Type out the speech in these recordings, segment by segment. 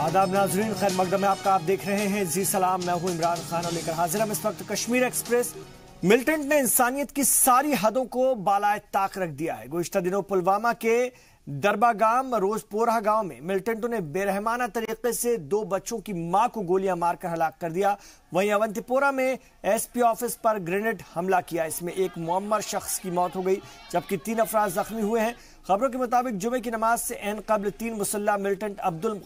आदाब नाजरीन, खैर मकदम है आपका। आप देख रहे हैं जी सलाम। मैं हूं इमरान खान और लेकर हाजिर हम इस वक्त कश्मीर एक्सप्रेस। मिलिटेंट ने इंसानियत की सारी हदों को बालाए ताक रख दिया है। गुज़िश्ता दिनों पुलवामा के दरबागाम रोजपोरा गांव में मिलिटेंटों ने बेरहमाना तरीके से 2 बच्चों की मां को गोलियां मारकर हलाक कर दिया। वहीं अवंतीपोरा में एसपी ऑफिस पर ग्रेनेड हमला किया। इसमें एक मुअम्मर शख्स की मौत हो गई जबकि 3 अफराद जख्मी हुए हैं। खबरों के मुताबिक जुमे की नमाज से एन कबल 3 मुसल्ला मिलिटेंट अब्दुल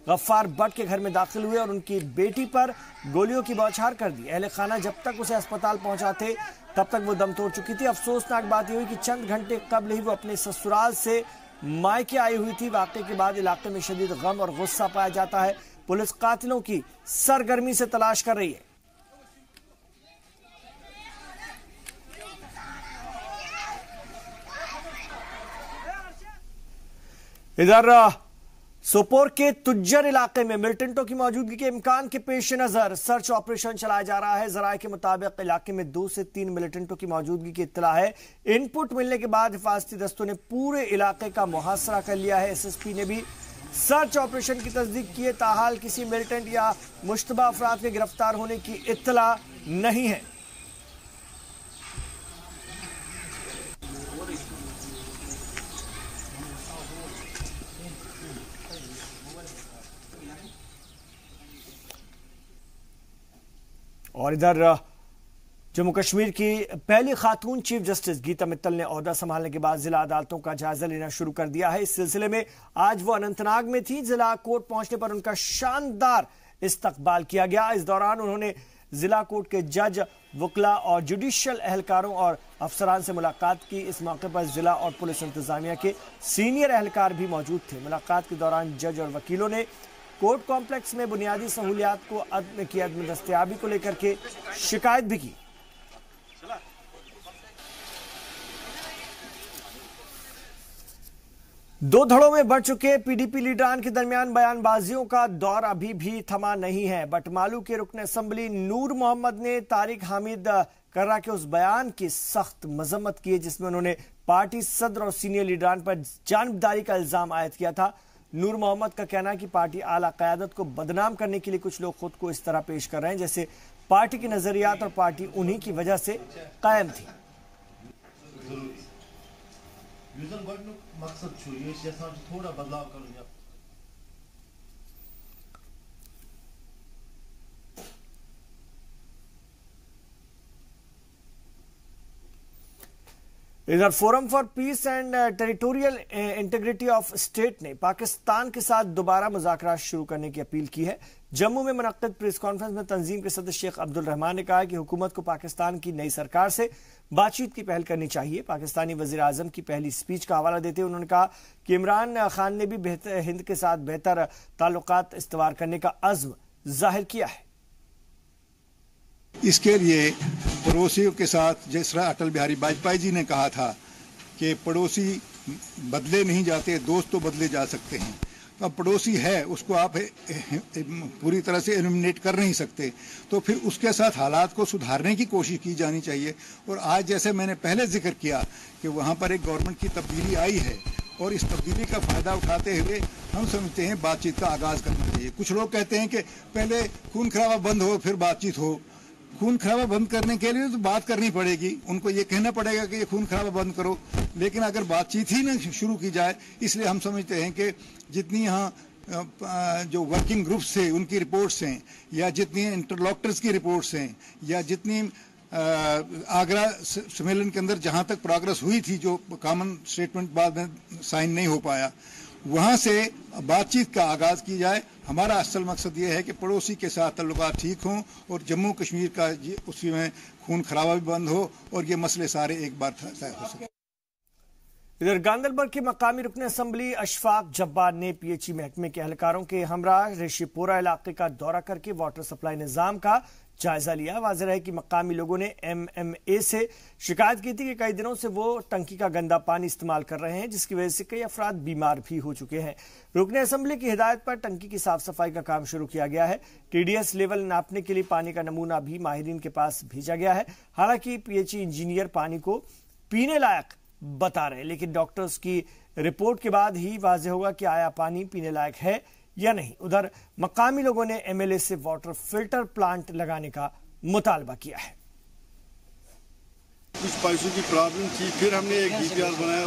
गफ्फार भट्ट के घर में दाखिल हुए और उनकी बेटी पर गोलियों की बौछार कर दी। अहले खाना जब तक उसे अस्पताल पहुंचाते तब तक वो दम तोड़ चुकी थी। अफसोसनाक बात यह हुई कि चंद घंटे कबल ही वो अपने ससुराल से मायके आई हुई थी। वाकये के बाद इलाके में शदीद गम और गुस्सा पाया जाता है। पुलिस कातिलों की सरगर्मी से तलाश कर रही है। इधर सोपोर के तुज्जर इलाके में मिलिटेंटों की मौजूदगी के इम्कान के पेश नजर सर्च ऑपरेशन चलाया जा रहा है। जराये के मुताबिक इलाके में 2 से 3 मिलिटेंटों की मौजूदगी की इत्तला है। इनपुट मिलने के बाद हिफाजती दस्तों ने पूरे इलाके का मुहासरा कर लिया है। एसएसपी ने भी सर्च ऑपरेशन की तस्दीक की है। ताहाल किसी मिलिटेंट या मुश्तबा अफराद के गिरफ्तार होने की इत्तला नहीं है। और इधर जम्मू कश्मीर की पहली खातून चीफ जस्टिस गीता मित्तल ने ओहदा संभालने के बाद जिला अदालतों का जायजा लेना शुरू कर दिया है। इस सिलसिले में आज वो अनंतनाग में थी। जिला कोर्ट पहुंचने पर उनका शानदार इस्तकबाल किया गया। इस दौरान उन्होंने जिला कोर्ट के जज, वकला और जुडिशियल एहलकारों और अफसरान से मुलाकात की। इस मौके पर जिला और पुलिस इंतजामिया के सीनियर एहलकार भी मौजूद थे। मुलाकात के दौरान जज और वकीलों ने कोर्ट कॉम्प्लेक्स में बुनियादी सहूलियात को अदम की अदम दस्तयाबी को लेकर के शिकायत भी की। दो धड़ों में बढ़ चुके पीडीपी लीडरान के दरमियान बयानबाजियों का दौर अभी भी थमा नहीं है। बटमालू के रुकन असेंबली नूर मोहम्मद ने तारिक हामिद कर्रा के उस बयान की सख्त मजम्मत की है जिसमें उन्होंने पार्टी सदर और सीनियर लीडरान पर जानिबदारी का इल्जाम आयद किया था। नूर मोहम्मद का कहना है कि पार्टी आला क़यादत को बदनाम करने के लिए कुछ लोग खुद को इस तरह पेश कर रहे हैं जैसे पार्टी के नजरियात और पार्टी उन्हीं की वजह से कायम थी। थोड़ा बदलाव कर इधर forum for piece and territorial integrity of state ने पाकिस्तान के साथ दोबारा मुज़ाकरात शुरू करने की अपील की है। जम्मू में मुनक्किद प्रेस कॉन्फ्रेंस में तंजीम के सदस्य शेख अब्दुल रहमान ने कहा कि हुकूमत को पाकिस्तान की नई सरकार से बातचीत की पहल करनी चाहिए। पाकिस्तानी वजीर आजम की पहली स्पीच का हवाला देते हुए उन्होंने कहा कि इमरान खान ने भी हिंद के साथ बेहतर ताल्लुकात इस्तवार करने का अज़्म जाहिर किया है। इसके लिए पड़ोसियों के साथ, जिस तरह अटल बिहारी वाजपेयी जी ने कहा था कि पड़ोसी बदले नहीं जाते, दोस्त तो बदले जा सकते हैं। अब पड़ोसी है उसको आप पूरी तरह से एलिमिनेट कर नहीं सकते, तो फिर उसके साथ हालात को सुधारने की कोशिश की जानी चाहिए। और आज जैसे मैंने पहले जिक्र किया कि वहाँ पर एक गवर्नमेंट की तब्दीली आई है और इस तब्दीली का फायदा उठाते हुए हम समझते हैं बातचीत का आगाज करना चाहिए। कुछ लोग कहते हैं कि पहले खून खराबा बंद हो फिर बातचीत हो। खून खराबा बंद करने के लिए तो बात करनी पड़ेगी, उनको ये कहना पड़ेगा कि ये खून खराबा बंद करो, लेकिन अगर बातचीत ही न शुरू की जाए, इसलिए हम समझते हैं कि जितनी यहाँ जो वर्किंग ग्रुप्स थे उनकी रिपोर्ट्स हैं या जितनी इंटरलॉक्टर्स की रिपोर्ट्स हैं या जितनी आगरा सम्मेलन के अंदर जहाँ तक प्रोग्रेस हुई थी, जो कॉमन स्टेटमेंट बाद में साइन नहीं हो पाया, वहाँ से बातचीत का आगाज की जाए। हमारा असल मकसद ये है कि पड़ोसी के साथ ताल्लुकात ठीक हों और जम्मू कश्मीर का उसी में खून खराबा भी बंद हो और ये मसले सारे एक बार तय हो सके। इधर गांदरबल के मकामी रुकन असेंबली अशफाक जब्बार ने पीएचई महकमे के एहलकारों के हमरा रेशीपोरा इलाके का दौरा करके वाटर सप्लाई निजाम का जायजा लिया। वाज़ेह है कि मकामी लोगों ने MMA से शिकायत की थी कि कई दिनों से वो टंकी का गंदा पानी इस्तेमाल कर रहे हैं जिसकी वजह से कई अफराद बीमार भी हो चुके हैं। रुकन असेंबली की हिदायत पर टंकी की साफ सफाई का काम शुरू किया गया है। TDS लेवल नापने के लिए पानी का नमूना भी माहिरीन के पास भेजा गया है। हालांकि पीएचई इंजीनियर पानी को पीने लायक बता रहे हैं, लेकिन डॉक्टर्स की रिपोर्ट के बाद ही वाज़ेह होगा कि आया पानी पीने लायक है या नहीं। उधर मकामी लोगों ने एमएलए से वाटर फिल्टर प्लांट लगाने का मुतालबा किया है। कुछ पैसों की प्रॉब्लम थी, फिर हमने एक डीपीआर बनाया।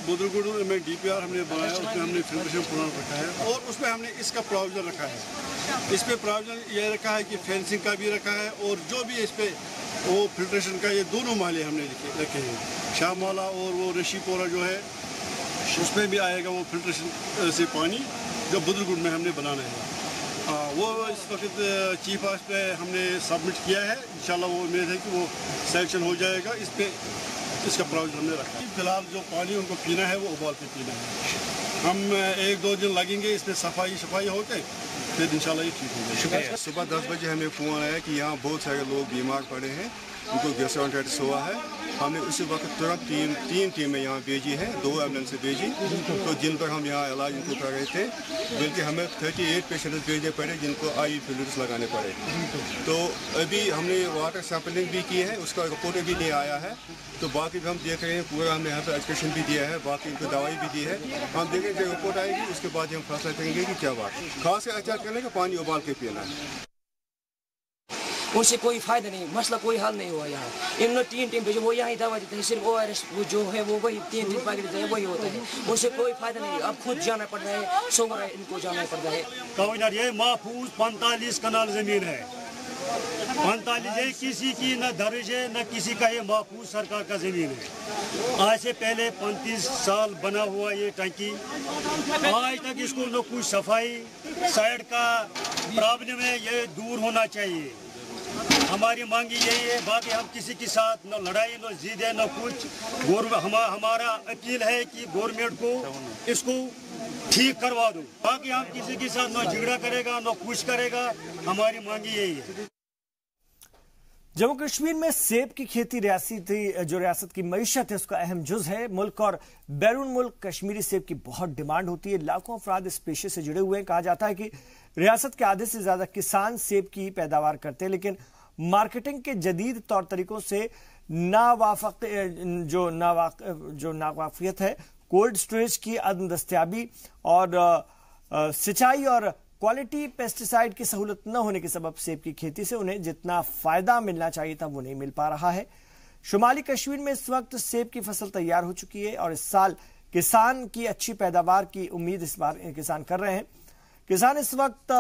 बुद्रगुड़ में डीपीआर हमने बनाया, उसमें हमने फिल्ट्रेशन प्लांट रखा है और उसमें हमने इसका प्रोविजन रखा है। इस पे प्रोविजन ये रखा है कि फेंसिंग का भी रखा है और जो भी इस पे वो फिल्ट्रेशन का ये दोनों माले हमने रखे हैं। शाह माला और वो ऋषिपोरा जो है उसमें भी आएगा वो फिल्ट्रेशन से पानी जो बुद्रगुड़ में हमने बनाना है। वो इस वक्त चीफ हाउस पे हमने सबमिट किया है। इंशाल्लाह वो उम्मीद है कि वो सैंक्शन हो जाएगा। इस पे इसका प्रोविजन हमने रखा है। फिलहाल जो पानी उनको पीना है वो उबाल के पीना है। हम 1-2 दिन लगेंगे इसमें सफाई होके, फिर इंशाल्लाह ये ठीक हो जाएगा। सुबह 10 बजे हमें फ़ोन आया कि यहाँ बहुत सारे लोग बीमार पड़े हैं, उनको गैस्ट्रोएंटेरिटिस हुआ है। हमने उसी वक्त तुरंत तीन टीमें यहाँ भेजी हैं, 2 एम्बुलेंस भेजी, तो जिन पर हम यहाँ इलाज उनको कर रहे थे। बल्कि हमें 38 पेशेंट्स भेजने पड़े जिनको आई फिल्टर्स लगाने पड़े। तो अभी हमने वाटर सैंपलिंग भी की है, उसका रिपोर्ट भी नहीं आया है। तो बाकी भी हम देख रहे हैं, पूरा हमने यहाँ पर एजुकेशन भी दिया है, बाकी उनको दवाई भी दी है। हम देखेंगे जब रिपोर्ट आएगी उसके बाद हम फैसला करेंगे कि क्या बात। खास कर एहतियात करने का पानी उबाल के पीना है। उनसे कोई फायदा नहीं, मसला कोई हल नहीं हुआ यहाँ। इन्होंने 3 टीम भेजे, वो यहाँ ही दवा देते हैं, सिर्फ ORS वो जो है वो वही 3 पैकेट देते हैं, वही होता है। उनसे कोई फायदा नहीं, अब खुद जाना पड़ता है, सोमवार इनको जाना पड़ता है। कविनर ये महफूज 45 कनाल जमीन है, 45 है, किसी की न दर्ज है न किसी का, ये महफूज सरकार का जमीन है। आज से पहले 35 साल बना हुआ ये टंकी, आज तक इसको न कुछ सफाई, साइड का प्रॉब्लम है, ये दूर होना चाहिए। हमारी मांगी यही है। बाकी हम किसी के साथ न लड़ाई न जिद है न कुछ। हमारा अपील है कि गवर्नमेंट को इसको ठीक करवा दो। बाकी हम किसी के साथ न झगड़ा करेगा न कुछ करेगा, हमारी मांगी यही है। जम्मू कश्मीर में सेब की खेती रियासत की मईशत है, उसका अहम जुज है। मुल्क और बैरून मुल्क कश्मीरी सेब की बहुत डिमांड होती है। लाखों अफराद इस पेशे से जुड़े हुए हैं। कहा जाता है कि रियासत के आधे से ज्यादा किसान सेब की पैदावार करते हैं, लेकिन मार्केटिंग के जदीद तौर तरीकों से नावाफियत है, कोल्ड स्टोरेज की अदम दस्तयाबी और सिंचाई और क्वालिटी पेस्टिसाइड की सहूलत न होने के सबब सेब की खेती से उन्हें जितना फायदा मिलना चाहिए था वो नहीं मिल पा रहा है। शुमाली कश्मीर में इस वक्त सेब की फसल तैयार हो चुकी है और इस साल किसान की अच्छी पैदावार की उम्मीद इस बार किसान कर रहे हैं। किसान इस वक्त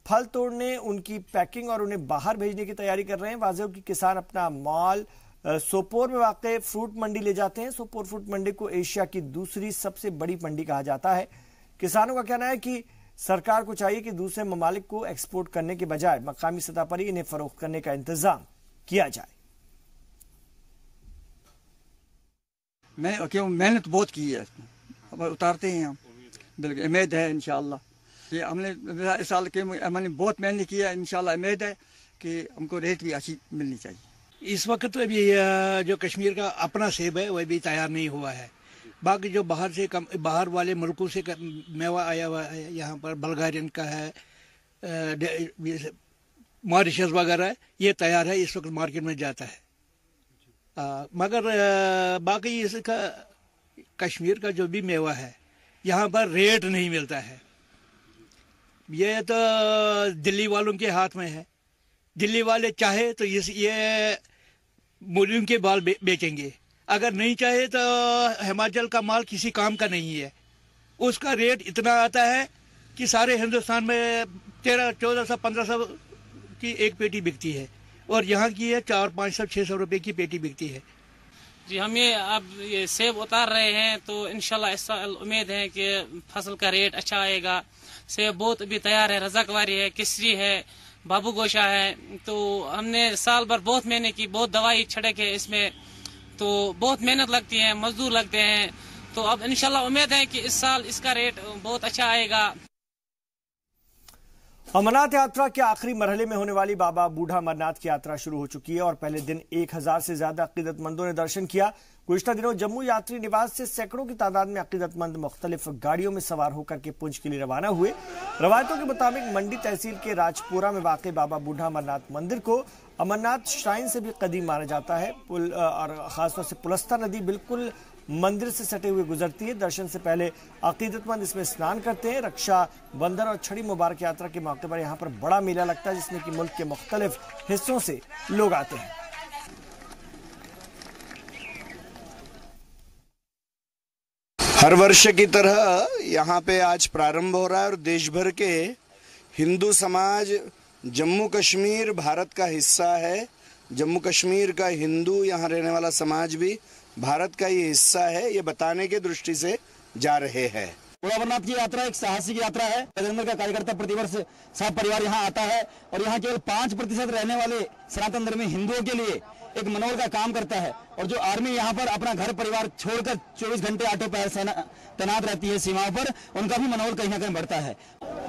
फल तोड़ने, उनकी पैकिंग और उन्हें बाहर भेजने की तैयारी कर रहे हैं। वाज़ेह कि किसान अपना माल सोपोर में वाक़ फ्रूट मंडी ले जाते हैं। सोपोर फ्रूट मंडी को एशिया की दूसरी सबसे बड़ी मंडी कहा जाता है। किसानों का कहना है कि सरकार को चाहिए कि दूसरे ममालिक को एक्सपोर्ट करने के बजाय मकामी सतह पर ही इन्हें फरोख्त करने का इंतजाम किया जाए। मेहनत बहुत की है, अब उतारते हैं हम, बिल्कुल उम्मीद है इंशाअल्लाह। ये हमने इस साल के हमने बहुत मेहनत की है, इंशाअल्लाह उम्मीद है कि हमको रेट भी अच्छी मिलनी चाहिए। इस वक्त तो अभी जो कश्मीर का अपना सेब है वह भी तैयार नहीं हुआ है। बाकी जो बाहर वाले मुल्कों से मेवा आया हुआ है, यहाँ पर बल्गारियन का है, मॉरिशस वगैरह है, ये तैयार है, इस वक्त मार्केट में जाता है। मगर बाकी इसका कश्मीर का जो भी मेवा है यहाँ पर रेट नहीं मिलता है। ये तो दिल्ली वालों के हाथ में है। दिल्ली वाले चाहे तो ये मूलियों के बाल बेचेंगे, अगर नहीं चाहे तो हिमाचल का माल किसी काम का नहीं है। उसका रेट इतना आता है कि सारे हिंदुस्तान में 1300, 1400, 1500 की एक पेटी बिकती है और यहाँ की है 400, 500, 600 रुपए की पेटी बिकती है। जी, हम ये सेब उतार रहे हैं तो इंशाल्लाह इस साल उम्मीद है कि फसल का रेट अच्छा आएगा। सेब बहुत अभी तैयार है, रज़ाकवारी है, किसरी है, बाबू गोशा है। तो हमने साल भर बहुत मेहनत की, बहुत दवाई छिड़क है इसमें, तो बहुत मेहनत लगती है, मजदूर लगते हैं। तो अब इंशाल्लाह उम्मीद है कि इस साल इसका रेट बहुत अच्छा आएगा। अमरनाथ यात्रा के आखिरी मरहले में होने वाली बाबा बूढ़ा अमरनाथ की यात्रा शुरू हो चुकी है और पहले दिन 1000 से ज्यादा अकीदतमंदों ने दर्शन किया। गुज़िश्ता दिनों जम्मू यात्री निवास से सैकड़ों की तादाद में अकीदतमंद मुख्तलिफ गाड़ियों में सवार होकर के पुंछ के लिए रवाना हुए। रवायतों के मुताबिक मंडी तहसील के राजपुरा में वाक़ बाबा बूढ़ा अमरनाथ मंदिर को अमरनाथ श्राइन से भी कदीम माना जाता है। पुल और खासतौर से पुलस्ता नदी बिल्कुल मंदिर से सटे हुए गुजरती है। दर्शन से पहले अकीदतमंद इसमें स्नान करते हैं। रक्षा बंधन और छड़ी मुबारक यात्रा के मौके पर यहाँ पर बड़ा मेला लगता है, जिसमें कि मुल्क के मुख्तलिफ हिस्सों से लोग आते हैं। हर वर्ष की तरह यहाँ पे आज प्रारंभ हो रहा है और देश भर के हिंदू समाज, जम्मू कश्मीर भारत का हिस्सा है। जम्मू कश्मीर का हिंदू, यहाँ रहने वाला समाज भी भारत का ये हिस्सा है, ये बताने के दृष्टि से जा रहे हैं। बूढ़ा अमरनाथ की यात्रा एक साहसिक यात्रा है। बजरंग दल का कार्यकर्ता प्रतिवर्ष सब परिवार यहाँ आता है और यहाँ केवल 5% रहने वाले सनातन धर्मी हिंदुओं के लिए एक मनोर का काम करता है। और जो आर्मी यहाँ पर अपना घर परिवार छोड़कर 24 घंटे आठों पैर तैनात रहती है सीमाओं पर, उनका भी मनोर कहीं ना कहीं बढ़ता है।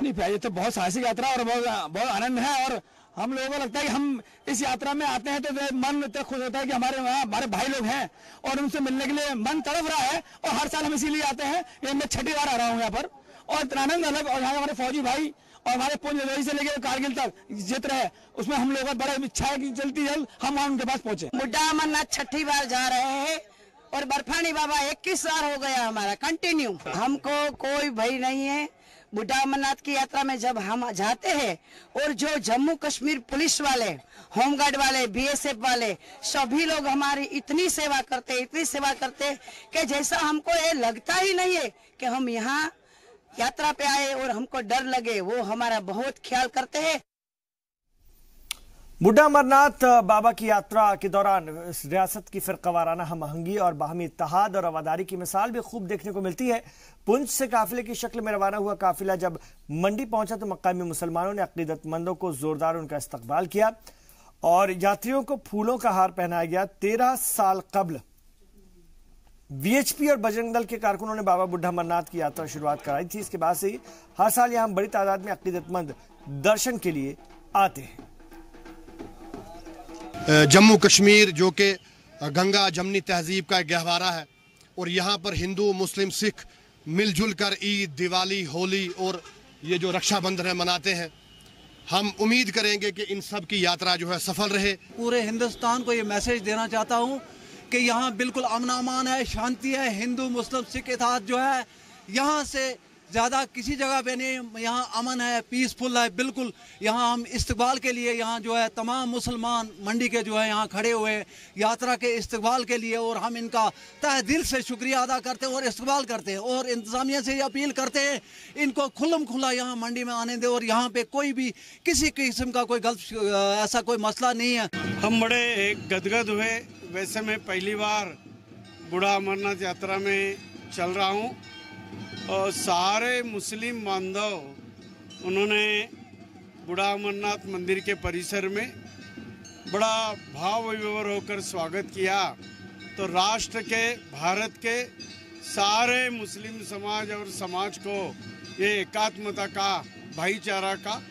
नहीं, ये तो बहुत साहसिक यात्रा और बहुत आनंद है। और हम लोगों को लगता है कि हम इस यात्रा में आते हैं तो मन इतना खुश होता है कि हमारे भाई लोग हैं और उनसे मिलने के लिए मन तड़प रहा है। और हर साल हम इसीलिए आते हैं। ये मैं 6ठी बार आ रहा हूँ यहाँ पर और आनंद अलग। और यहाँ हमारे फौजी भाई और हमारे पुंछ लोही से लेकर कारगिल तक जित रहे, उसमें हम लोगों का बड़ा इच्छा है कि जल्दी जल्द हम उनके पास पहुंचे। बूढ़ा अमरनाथ 6ठी बार जा रहे हैं और बर्फानी बाबा 21 बार हो गया हमारा कंटिन्यू। हमको कोई भय नहीं है। बूढ़ा अमरनाथ की यात्रा में जब हम जाते हैं और जो जम्मू कश्मीर पुलिस वाले, होमगार्ड वाले, बीएसएफ वाले सभी लोग हमारी इतनी सेवा करते कि जैसा हमको ये लगता ही नहीं है कि हम यहाँ यात्रा पे आए और हमको डर लगे। वो हमारा बहुत ख्याल करते हैं। बूढ़ा अमरनाथ बाबा की यात्रा के दौरान रियासत की फिरकावाराना हमआहंगी और बाहमी इत्तेहाद और रवादारी की मिसाल भी खूब देखने को मिलती है। पुंछ से काफिले की शक्ल में रवाना हुआ काफिला जब मंडी पहुंचा तो मकामी मुसलमानों ने अकीदतमंदों को जोरदार उनका इस्तकबाल किया और यात्रियों को फूलों का हार पहनाया गया। 13 साल कबल वीएचपी और बजरंग दल के कारकुनों ने बाबा बूढ़ा अमरनाथ की यात्रा शुरुआत कराई थी। इसके बाद से ही हर साल यहां बड़ी तादाद में अकीदतमंद दर्शन के लिए आते हैं। जम्मू कश्मीर जो कि गंगा जमनी तहजीब का एक गहवारा है और यहाँ पर हिंदू, मुस्लिम, सिख मिलजुल कर ईद, दिवाली, होली और ये जो रक्षाबंधन है मनाते हैं। हम उम्मीद करेंगे कि इन सब की यात्रा जो है सफल रहे। पूरे हिंदुस्तान को ये मैसेज देना चाहता हूँ कि यहाँ बिल्कुल अमन अमान है, शांति है। हिंदू, मुस्लिम, सिख इत्तेहाद जो है यहाँ से ज़्यादा किसी जगह पे नहीं। यहाँ अमन है, पीसफुल है बिल्कुल। यहाँ हम इस्तकबाल के लिए यहाँ जो है तमाम मुसलमान मंडी के जो है यहाँ खड़े हुए यात्रा के इस्तकबाल के लिए और हम इनका तहे दिल से शुक्रिया अदा करते हैं और इस्तकबाल करते हैं और इंतज़ामिया से अपील करते हैं इनको खुल्लम खुला यहाँ मंडी में आने दे और यहाँ पे कोई भी किसी किस्म का कोई गलत ऐसा कोई मसला नहीं है। हम बड़े गदगद हुए। वैसे मैं पहली बार बूढ़ा अमरनाथ यात्रा में चल रहा हूँ और सारे मुस्लिम बांधव उन्होंने बूढ़ा अमरनाथ मंदिर के परिसर में बड़ा भाव विभोर होकर स्वागत किया। तो राष्ट्र के, भारत के सारे मुस्लिम समाज और समाज को ये एकात्मता का, भाईचारा का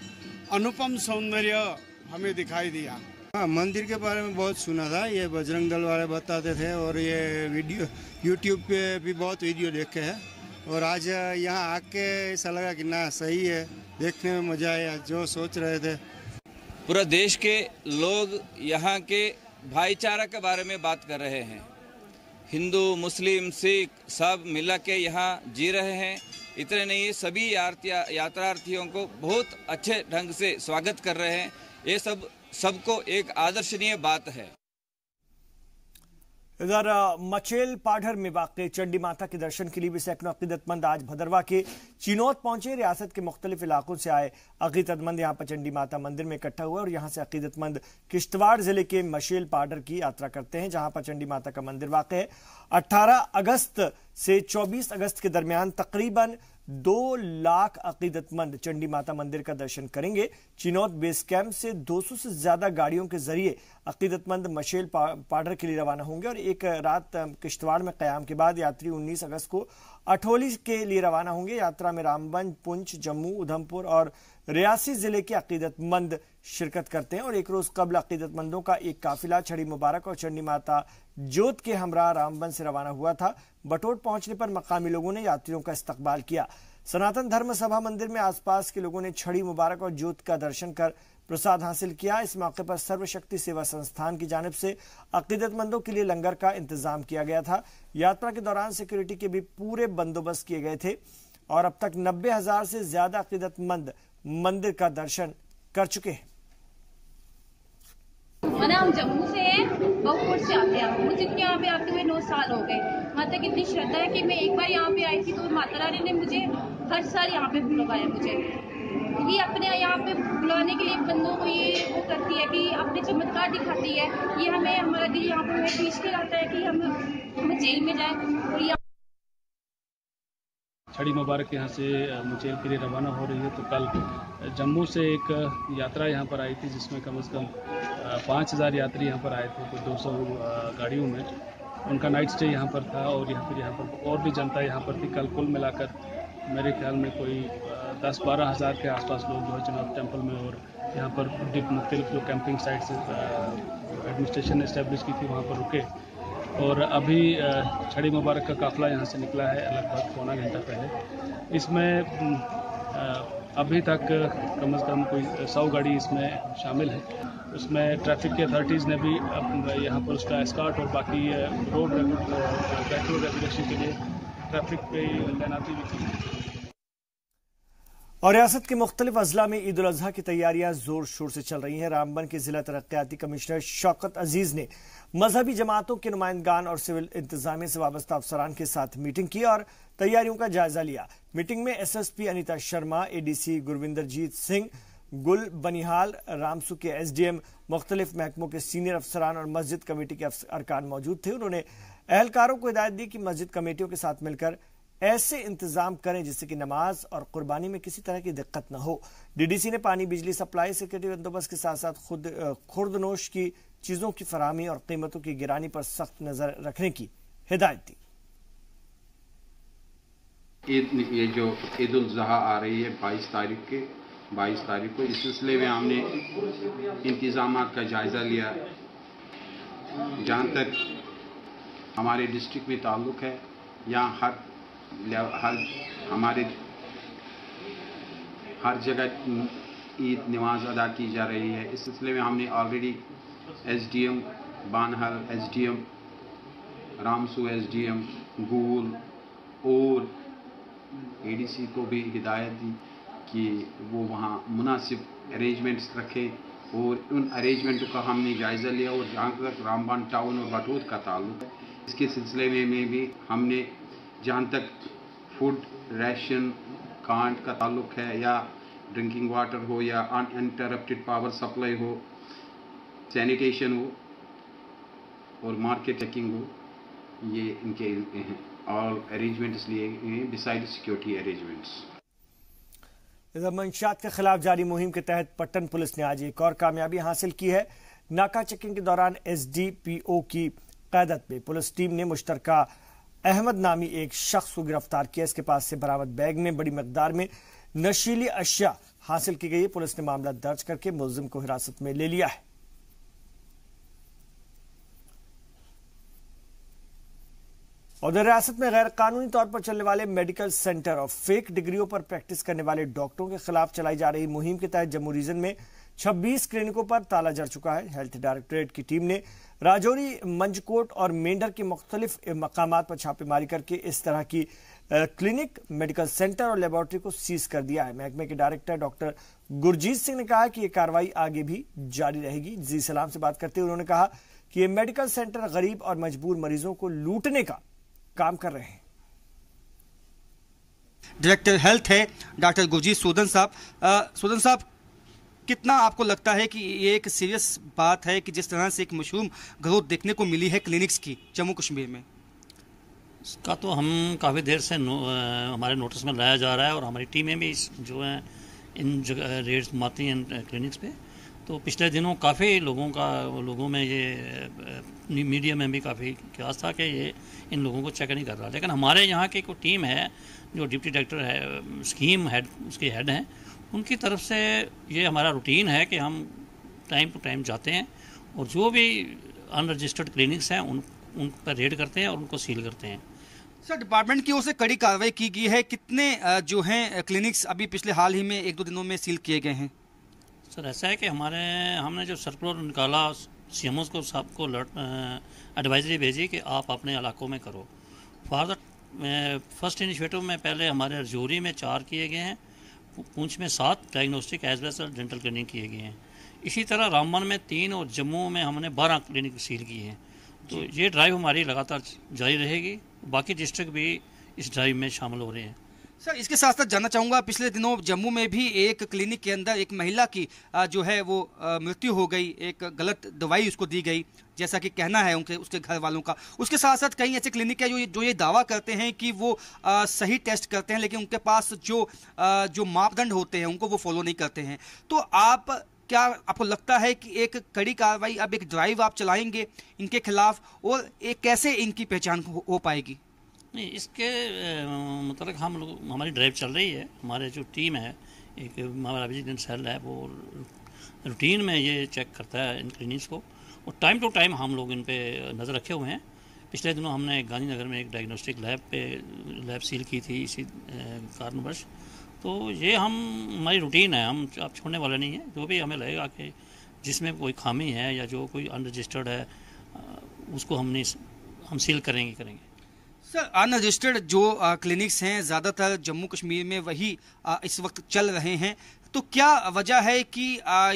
अनुपम सौंदर्य हमें दिखाई दिया। हाँ, मंदिर के बारे में बहुत सुना था, ये बजरंग दल वाले बताते थे और ये वीडियो यूट्यूब पे भी बहुत वीडियो देखे हैं और आज यहाँ आके ऐसा लगा कि ना सही है, देखने में मजा आया जो सोच रहे थे। पूरा देश के लोग यहाँ के भाईचारा के बारे में बात कर रहे हैं। हिंदू, मुस्लिम, सिख सब मिला के यहाँ जी रहे हैं। इतने नहीं, सभी यात्रार्थियों को बहुत अच्छे ढंग से स्वागत कर रहे हैं। ये सबको एक आदर्शनीय बात है। इधर मचेल पाढ़र में वाक़ चंडी माता के दर्शन के लिए भी सैकड़ों अकीदतमंद आज भदरवा के चिनौत पहुंचे। रियासत के मुख्तलिफ इलाकों से आए अकीदतमंद यहां पर चंडी माता मंदिर में इकट्ठा हुए और यहां से अकीदतमंद किश्तवाड़ जिले के मचेल पाढ़र की यात्रा करते हैं, जहां पर चंडी माता का मंदिर वाक़ है। 18 अगस्त से 24 अगस्त के दरमियान तकरीबन 2 लाख अकीदतमंद चंडी माता मंदिर का दर्शन करेंगे। चिनौत बेस कैंप से 200 से ज्यादा गाड़ियों के जरिए अकीदतमंद मचेल पाढ़र के लिए रवाना होंगे और एक रात किश्तवाड़ में कयाम के बाद यात्री 19 अगस्त को अठोली के लिए रवाना होंगे। यात्रा में रामबन, पुंछ, जम्मू, उधमपुर और रियासी जिले के अकीदतमंद शिरकत करते हैं और एक रोज कबल अकीदतमंदों का एक काफिला छड़ी मुबारक और चंडी माता जोत के हमरा रामबन से रवाना हुआ था। बटोट पहुंचने पर मकामी लोगों ने यात्रियों का इस्तकबाल किया। सनातन धर्म सभा मंदिर में आसपास के लोगों ने छड़ी मुबारक और जोत का दर्शन कर प्रसाद हासिल किया। इस मौके पर सर्वशक्ति सेवा संस्थान की जानिब से अकीदतमंदों के लिए लंगर का इंतजाम किया गया था। यात्रा के दौरान सिक्योरिटी के भी पूरे बंदोबस्त किए गए थे और अब तक 90,000 से ज्यादा अकीदतमंद मंदिर का दर्शन कर चुके हैं। हम जम्मू से हैं, बहुपुर से आते हैं। मुझे यहाँ पे आते हुए 9 साल हो गए। वहाँ तक इतनी श्रद्धा है कि मैं एक बार यहाँ पे आई थी तो माता रानी ने मुझे हर साल यहाँ पे बुलवाया। मुझे ये अपने यहाँ पे बुलाने के लिए बंदों को ये वो करती है कि अपने चमत्कार दिखाती है। ये हमें हमारा दिल यहाँ पे पीछ के लाता है कि हम जेल में जाएं। और छड़ी मुबारक यहाँ से मुचेल के लिए रवाना हो रही है। तो कल जम्मू से एक यात्रा यहाँ पर आई थी जिसमें कम से कम 5,000 यात्री यहाँ पर आए थे। तो 200 गाड़ियों में उनका नाइट स्टे यहाँ पर था और यहाँ पर और भी जनता यहाँ पर थी। कल कुल मिलाकर मेरे ख्याल में कोई 10-12 हज़ार के आसपास लोग जो है चुनाव टेम्पल में और यहाँ पर मुख्तलिफ जो कैंपिंग साइट्स एडमिनिस्ट्रेशन ने इस्टेब्लिश की थी वहाँ पर रुके। और अभी छड़ी मुबारक का काफ़िला यहाँ से निकला है लगभग पौना घंटा पहले। इसमें अभी तक कम से कम कोई 100 गाड़ी इसमें शामिल है। उसमें ट्रैफिक की अथॉरिटीज़ ने भी यहाँ पर उसका एस्कॉर्ट और बाकी रोड रेगुलेशन के लिए ट्रैफिक पे तैनाती भी की। और रियासत के मुख्तलिफ अजला में ईद उल अजहा की तैयारियां जोर शोर से चल रही हैं। रामबन के जिला तरक्याती कमिश्नर शौकत अजीज ने मजहबी जमातों के नुमाइंदगान और सिविल इंतजामिया से वाबस्ता अफसरान के साथ मीटिंग की और तैयारियों का जायजा लिया। मीटिंग में SSP अनीता शर्मा, ADC गुरविंदरजीत सिंह, गुल बनिहाल, रामसू के SDM, मुख्तलिफ महकमों के सीनियर अफसरान और मस्जिद कमेटी के अरकान मौजूद थे। उन्होंने एहलकारों को हिदायत दी कि मस्जिद कमेटियों के साथ मिलकर ऐसे इंतजाम करें जिससे कि नमाज और कुर्बानी में किसी तरह की दिक्कत न हो। DDC ने पानी, बिजली सप्लाई, सिक्योरिटी बंदोबस्त के साथ साथ खुर्दनोश की चीजों की फराहमी और कीमतों की गिरानी पर सख्त नजर रखने की हिदायत दी। ये जो ईद उल ज़ुहा आ रही है 22 तारीख को, इस सिलसिले में हमने इंतजामात का जायजा लिया। जहाँ तक हमारे डिस्ट्रिक्ट में ताल्लुक है, यहाँ हर जगह ईद नमाज अदा की जा रही है। इस सिलसिले में हमने already SDM बानहल, SDM Ramsu, SDM गूल और ADC को भी हिदायत दी कि वो वहाँ मुनासिब अरेंजमेंट्स रखें और उन अरेंजमेंटों का हमने जायज़ा लिया। और जहाँ तक रामबन टाउन और बटोत का ताल्लुक है, इसके सिलसिले में भी हमने जहाँ तक फूड रेशन कांट का ताल्लुक है या ड्रिंकिंग वाटर हो या अनइंटरप्टेड पावर सप्लाई हो, सैनिटेशन हो और मार्केट चेकिंग हो, ये इनके ऑल अरेंजमेंट्स लिए हैं बिसाइड सिक्योरिटी अरेंजमेंट्स। इधर मंशियात के खिलाफ जारी मुहिम के तहत पट्टन पुलिस ने आज एक और कामयाबी हासिल की है। नाका चेकिंग के दौरान SDPO की क़यादत में पुलिस टीम ने मुश्तरका अहमद नामी एक शख्स को गिरफ्तार किया। इसके पास से बरामद बैग में बड़ी मकदार में नशीली अशिया हासिल की गई है। पुलिस ने मामला दर्ज करके मुलजिम को हिरासत में ले लिया है। उधर रियासत में गैर कानूनी तौर पर चलने वाले मेडिकल सेंटर और फेक डिग्रियों पर प्रैक्टिस करने वाले डॉक्टरों के खिलाफ चलाई जा रही मुहिम के तहत जम्मू रीजन में 26 क्लिनिकों पर ताला जड़ चुका है। हेल्थ डायरेक्टोरेट की टीम ने राजौरी, मंजकोट और मेंढर के मुख्तलिफ मकामात पर छापेमारी करके इस तरह की क्लिनिक, मेडिकल सेंटर और लेबोरेटरी को सीज कर दिया है। महकमे के डायरेक्टर डॉक्टर गुरजीत सिंह ने कहा कि यह कार्रवाई आगे भी जारी रहेगी। जी सलाम से बात करते हुए उन्होंने कहा कि ये मेडिकल सेंटर गरीब और मजबूर मरीजों को लूटने का काम कर रहे हैं। डायरेक्टर हेल्थ है डॉक्टर गुरजीत सूदन साहब, कितना आपको लगता है कि ये एक सीरियस बात है कि जिस तरह से एक मशरूम ग्रोथ देखने को मिली है क्लिनिक्स की जम्मू कश्मीर में? इसका तो हम काफ़ी देर से हमारे नोटिस में लाया जा रहा है और हमारी टीमें भी जो हैं इन जगह रेड्स मारती हैं क्लिनिक्स पे। तो पिछले दिनों काफ़ी लोगों में ये मीडिया में भी काफ़ी क्यास था कि ये इन लोगों को चेक नहीं कर रहा। लेकिन हमारे यहाँ की कोई टीम है जो डिप्टी डायरेक्टर है, स्कीम हेड, उसके हेड हैं, उनकी तरफ से ये हमारा रूटीन है कि हम टाइम टू टाइम जाते हैं और जो भी अनरजिस्टर्ड क्लिनिक्स हैं उन पर रेड करते हैं और उनको सील करते हैं। सर, डिपार्टमेंट की ओर से कड़ी कार्रवाई की गई है। कितने जो हैं क्लिनिक्स अभी पिछले हाल ही में 1-2 दिनों में सील किए गए हैं? सर ऐसा है कि हमने जो सर्कुलर निकाला सीएमओ को सबको एडवाइजरी भेजी कि आप अपने इलाकों में करो। फॉर द फर्स्ट इनिशिएटिव में पहले हमारे रजौरी में 4 किए गए हैं, पुंछ में 7 diagnostic as well as dental clinic किए गए हैं। इसी तरह रामबन में 3 और जम्मू में हमने 12 क्लिनिक सील किए हैं। तो ये ड्राइव हमारी लगातार जारी रहेगी, बाकी डिस्ट्रिक्ट भी इस ड्राइव में शामिल हो रहे हैं। सर इसके साथ साथ जानना चाहूँगा, पिछले दिनों जम्मू में भी एक क्लिनिक के अंदर एक महिला की जो है वो मृत्यु हो गई, एक गलत दवाई उसको दी गई, जैसा कि कहना है उसके घर वालों का। उसके साथ साथ कई ऐसे क्लिनिक है जो ये दावा करते हैं कि वो सही टेस्ट करते हैं, लेकिन उनके पास जो मापदंड होते हैं उनको वो फॉलो नहीं करते हैं। तो क्या आपको लगता है कि एक कड़ी कार्रवाई, अब एक ड्राइव आप चलाएंगे इनके खिलाफ, और एक कैसे इनकी पहचान हो पाएगी? नहीं, इसके मतलब हमारी ड्राइव चल रही है। हमारे जो टीम है, एक हमारा विजिलेंस सेल है, वो रूटीन में ये चेक करता है इन क्लिनिक्स को, और टाइम टू टाइम हम लोग इन पे नज़र रखे हुए हैं। पिछले दिनों हमने गांधीनगर में एक डायग्नोस्टिक लैब सील की थी इसी कारणवश। तो ये हमारी रूटीन है, हम आप छोड़ने वाले नहीं हैं। जो भी हमें लगेगा कि जिसमें कोई खामी है या जो कोई अनरजिस्टर्ड है उसको हम सील करेंगे। सर अनरजिस्टर्ड जो क्लिनिक्स हैं ज़्यादातर जम्मू कश्मीर में वही इस वक्त चल रहे हैं, तो क्या वजह है कि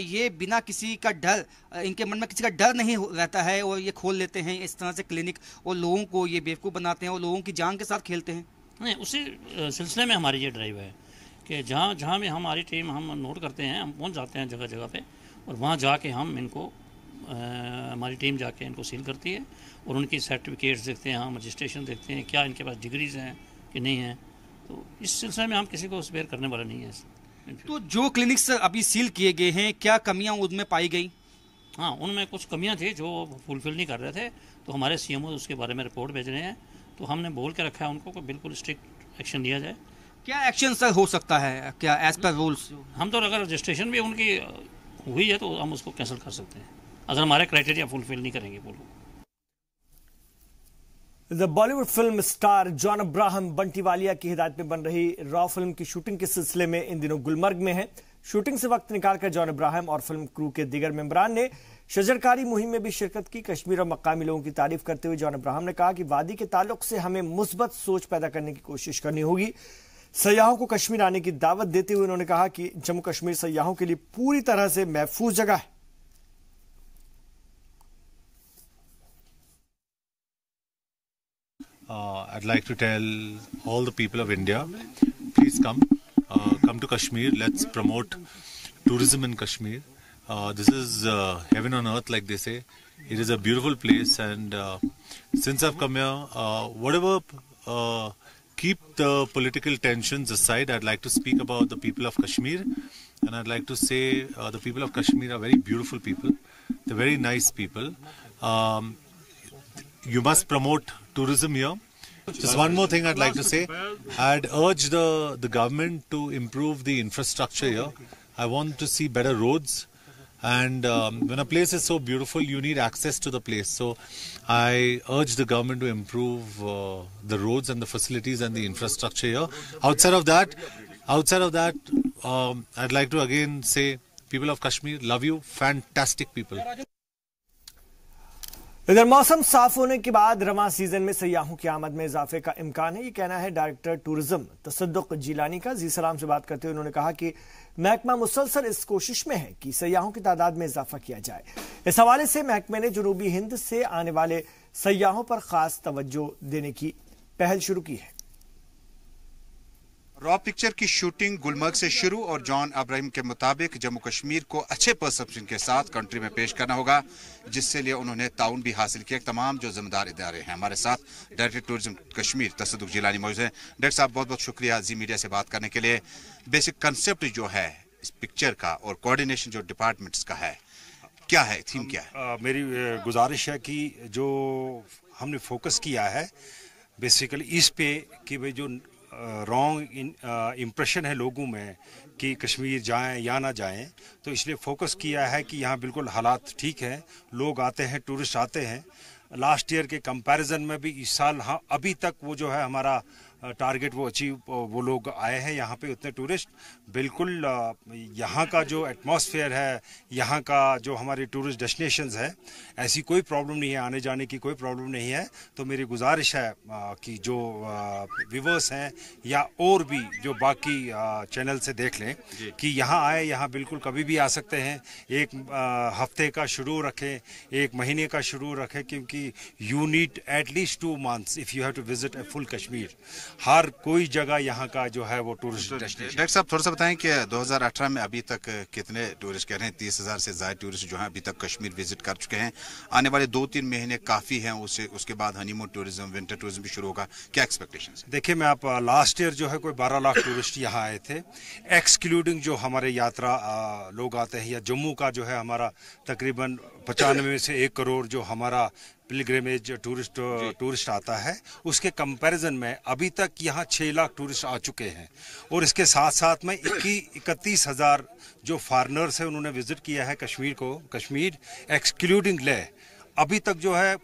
ये बिना किसी का डर, इनके मन में किसी का डर नहीं रहता है और ये खोल लेते हैं इस तरह से क्लिनिक, और लोगों को ये बेवकूफ़ बनाते हैं और लोगों की जान के साथ खेलते हैं? नहीं, उसी सिलसिले में हमारी ये ड्राइव है कि जहाँ भी हमारी टीम हम नोट करते हैं, हम पहुँच जाते हैं जगह जगह पे, और वहाँ जाके हम इनको हमारी टीम जाके इनको सील करती है और उनकी सर्टिफिकेट्स देखते हैं, हम रजिस्ट्रेशन देखते हैं, क्या इनके पास डिग्रीज़ हैं कि नहीं हैं। तो इस सिलसिले में हम किसी को स्पेयर करने वाला नहीं है। तो जो क्लिनिक्स अभी सील किए गए हैं, क्या कमियां उनमें पाई गई? हाँ, उनमें कुछ कमियां थी जो फुलफिल नहीं कर रहे थे, तो हमारे सीएमओ उसके बारे में रिपोर्ट भेज रहे हैं। तो हमने बोल के रखा है उनको कि बिल्कुल स्ट्रिक्ट एक्शन लिया जाए। क्या एक्शन सर हो सकता है क्या एज पर रूल्स? हम तो अगर रजिस्ट्रेशन भी उनकी हुई है तो हम उसको कैंसिल कर सकते हैं अगर हमारे क्राइटेरिया फुलफिल नहीं करेंगे वो लोग। The Bollywood film star John Abraham Bunty Walia की हिदायत में बन रही रॉ फिल्म की शूटिंग के सिलसिले में इन दिनों गुलमर्ग में है। शूटिंग से वक्त निकालकर जॉन अब्राहम और फिल्म क्रू के दीगर मेंबरान ने शजरकारी मुहिम में भी शिरकत की। कश्मीर और मकामी लोगों की तारीफ करते हुए जॉन अब्राहम ने कहा कि वादी के ताल्लुक से हमें मुस्बत सोच पैदा करने की कोशिश करनी होगी। सयाहों को कश्मीर आने की दावत देते हुए उन्होंने कहा कि जम्मू कश्मीर सयाहों के लिए पूरी तरह से महफूज जगह है। I'd like to tell all the people of India, please come to Kashmir. Let's promote tourism in Kashmir. This is heaven on earth, like they say. It is a beautiful place, and since I've come here, whatever, keep the political tensions aside. I'd like to speak about the people of Kashmir, and I'd like to say the people of Kashmir are very beautiful people. They're very nice people. You must promote tourism here. Just one more thing I'd like to say. I'd urge the government to improve the infrastructure here. I want to see better roads, and when a place is so beautiful, you need access to the place. So I urge the government to improve the roads and the facilities and the infrastructure here. Outside of that, I'd like to again say, people of Kashmir, love you, fantastic people. इधर मौसम साफ होने के बाद Rama season में सयाहों की आमद में इजाफे का इम्कान है, ये कहना है डायरेक्टर टूरिज्म तसद्दुक जिलानी का। जी सलाम से बात करते हुए उन्होंने कहा कि महकमा मुसलसल इस कोशिश में है कि सयाहों की तादाद में इजाफा किया जाए। इस हवाले से महकमे ने जनूबी हिंद से आने वाले सयाहों पर खास तवज्जो देने की पहल शुरू की है। रॉ पिक्चर की शूटिंग गुलमर्ग से शुरू और जॉन अब्राहम के मुताबिक जम्मू कश्मीर को अच्छे परसेप्शन के साथ कंट्री में पेश करना होगा, जिससे लिए उन्होंने ताउन भी हासिल किया। तमाम जो जिम्मेदार इदारे हैं हमारे साथ, डायरेक्टर टूरिज्म कश्मीर तसद्दुक जिलानी मौजूद हैं। डायरेक्टर साहब, बहुत बहुत शुक्रिया जी मीडिया से बात करने के लिए। बेसिक कंसेप्ट जो है इस पिक्चर का और कोऑर्डिनेशन जो डिपार्टमेंट्स का है, क्या है, थीम क्या है? मेरी गुजारिश है कि जो हमने फोकस किया है बेसिकली इस पे कि भाई जो रॉन्ग इम्प्रेशन है लोगों में कि कश्मीर जाएं या ना जाएं, तो इसलिए फोकस किया है कि यहाँ बिल्कुल हालात ठीक हैं, लोग आते हैं, टूरिस्ट आते हैं। लास्ट ईयर के कंपैरिजन में भी इस साल हाँ अभी तक वो जो है हमारा टारगेट वो अचीव वो लोग आए हैं यहाँ पे उतने टूरिस्ट। बिल्कुल यहाँ का जो एटमॉस्फेयर है, यहाँ का जो हमारे टूरिस्ट डेस्टिनेशंस है, ऐसी कोई प्रॉब्लम नहीं है, आने जाने की कोई प्रॉब्लम नहीं है। तो मेरी गुजारिश है कि जो व्यूअर्स हैं या और भी जो बाकी चैनल से देख लें कि यहाँ आए, यहाँ बिल्कुल कभी भी आ सकते हैं। एक हफ्ते का शेड्यूल रखें, एक महीने का शेड्यूल रखें, क्योंकि you need at least 2 months if you have to visit a full Kashmir. हर कोई जगह यहाँ का जो है वो टूरिस्ट डेस्टिनेशन। डॉक्टर साहब थोड़ा सा बताएं कि 2018 में अभी तक कितने टूरिस्ट कह रहे हैं? 30,000 से ज़्यादा टूरिस्ट जो हैं अभी तक कश्मीर विजिट कर चुके हैं। आने वाले 2-3 महीने काफ़ी हैं, उसके बाद हनीमून टूरिज्म, विंटर टूरिज्म भी शुरू होगा। क्या एक्सपेक्टेशन है? देखिए, मैं आप लास्ट ईयर जो है कोई 12 लाख टूरिस्ट यहाँ आए थे, एक्सक्लूडिंग जो हमारे यात्रा लोग आते हैं, या जम्मू का जो है हमारा तकरीबन 95 से 1 करोड़ जो हमारा पिलग्रिमेज टूरिस्ट आता है, उसके कंपैरिजन में अभी तक यहाँ 6 लाख टूरिस्ट आ चुके हैं। और इसके साथ साथ में 31,000 जो फॉरेनर्स हैं उन्होंने विजिट किया है कश्मीर एक्सक्लूडिंग लेह। अभी तक जो है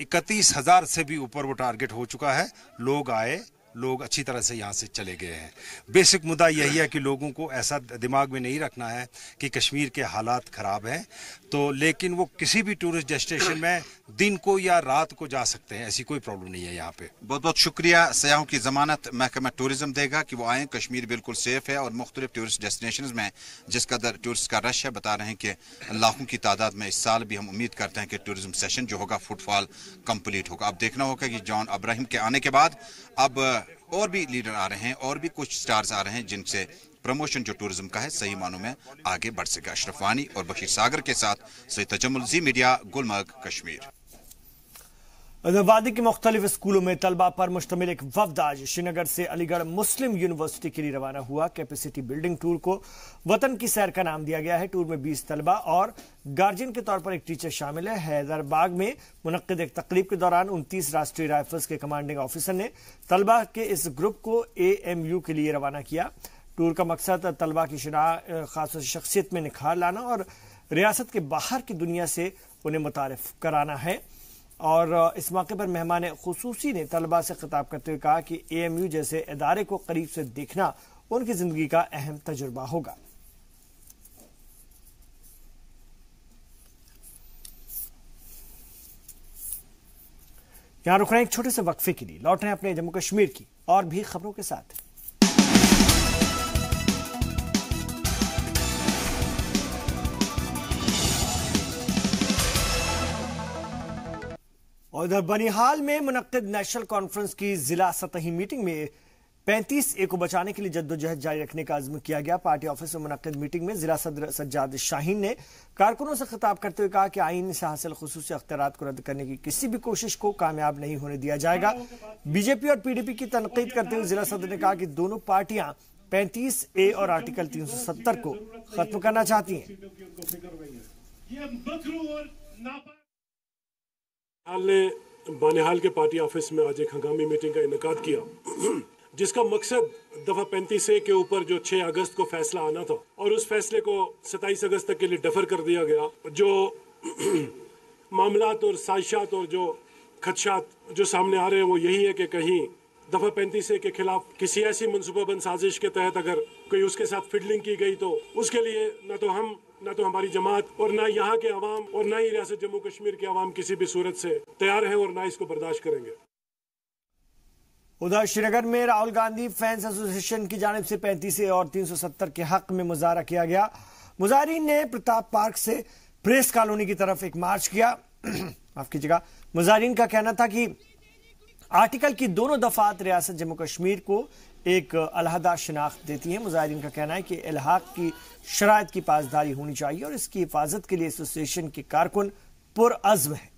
31,000 से भी ऊपर वो टारगेट हो चुका है। लोग आए, लोग अच्छी तरह से यहाँ से चले गए हैं। बेसिक मुद्दा यही है कि लोगों को ऐसा दिमाग में नहीं रखना है कि कश्मीर के हालात ख़राब हैं, तो लेकिन वो किसी भी टूरिस्ट डेस्टिनेशन में दिन को या रात को जा सकते हैं, ऐसी कोई प्रॉब्लम नहीं है यहाँ पे। बहुत बहुत शुक्रिया। सयाहों की जमानत महकमा टूरिज्म देगा कि वो आएँ। कश्मीर बिल्कुल सेफ है और मुख्तलिफ टूरिस्ट डेस्टिनेशन में जिस कदर टूरिस्ट का रश है, बता रहे हैं कि लाखों की तादाद में इस साल भी हम उम्मीद करते हैं कि टूरिज्म सेशन जो होगा फुटफॉल कंप्लीट होगा। अब देखना होगा कि जॉन अब्राहिम के आने के बाद अब और भी लीडर आ रहे हैं और भी कुछ स्टार्स आ रहे हैं जिनसे प्रमोशन जो टूरिज्म का है सही मानों में आगे बढ़ सके। अशरफ वानी और बशीर सागर के साथ सईद तजम्मुल, जी मीडिया, गुलमर्ग, कश्मीर। वादी के मुख्तलिफ स्कूलों में तलबा पर मुश्तमिल एक वफ्द आज श्रीनगर से अलीगढ़ मुस्लिम यूनिवर्सिटी के लिए रवाना हुआ। कैपेसिटी बिल्डिंग टूर को वतन की सैर का नाम दिया गया है। टूर में 20 तलबा और गार्जियन के तौर पर एक टीचर शामिल है। हैदराबाद में मुनक्किद एक तकरीब के दौरान 29 राष्ट्रीय राइफल्स के कमांडिंग ऑफिसर ने तलबा के इस ग्रुप को AMU के लिए रवाना किया। टूर का मकसद तलबा की खास शख्सियत में निखार लाना और रियासत के बाहर की दुनिया से उन्हें मुतारिफ कराना है। और इस मौके पर मेहमान खुसूसी ने तलबा से खिताब करते हुए कहा कि AMU जैसे इदारे को करीब से देखना उनकी जिंदगी का अहम तजुर्बा होगा। यहां रुक रहे हैं एक छोटे से वक्फे के लिए, लौट रहे हैं अपने जम्मू कश्मीर की और भी खबरों के साथ। और इधर बनिहाल में मुनक्किद नेशनल कॉन्फ्रेंस की जिला सतही मीटिंग में 35A को बचाने के लिए जद्दोजहद जारी रखने का अज़्म किया गया। पार्टी ऑफिस में मुनक्किद मीटिंग में जिला सदर सज्जाद शाहीन ने कारकुनों से खिताब करते हुए कहा कि आईन से हासिल खुसूसी अख्तियारात को रद्द करने की किसी भी कोशिश को कामयाब नहीं होने दिया जाएगा। बीजेपी और PDP की तनकीद करते हुए जिला सदर ने कहा कि दोनों पार्टियां 35A और आर्टिकल 370 को खत्म करना चाहती हैं। बानिहाल के पार्टी ऑफिस में आज एक हंगामी मीटिंग का इनेकाद किया जिसका मकसद दफा 35A के ऊपर जो 6 अगस्त को फैसला आना था और उस फैसले को 27 अगस्त तक के लिए डेफर कर दिया गया। जो मामलात और साजिशात और जो खदशात जो सामने आ रहे हैं वो यही है कि कहीं दफा 35A के खिलाफ किसी ऐसी मनसूबाबंद साजिश के तहत अगर कोई उसके साथ फिडलिंग की गई तो उसके लिए न तो हम, न तो हमारी जमात और न यहाँ के अवाम और न ही रियासत जम्मू कश्मीर के अवाम किसी भी सूरत से तैयार है और न इसको बर्दाश्त करेंगे। उधर श्रीनगर में राहुल गांधी फैंस एसोसिएशन की जानिब से 35A और 370 के हक में मुजाहरा किया गया। मुजाहरीन ने प्रताप पार्क से प्रेस कॉलोनी की तरफ एक मार्च किया। माफ कीजिएगा, मुजाहरीन का कहना था कि आर्टिकल की दोनों दफात रियासत जम्मू कश्मीर को एक अलहदा शिनाख्त देती है। मुजाहरीन का कहना है कि इल्हाक की शराइत की पासदारी होनी चाहिए और इसकी हिफाजत के लिए एसोसिएशन के कारकुन पुरअज़्म है।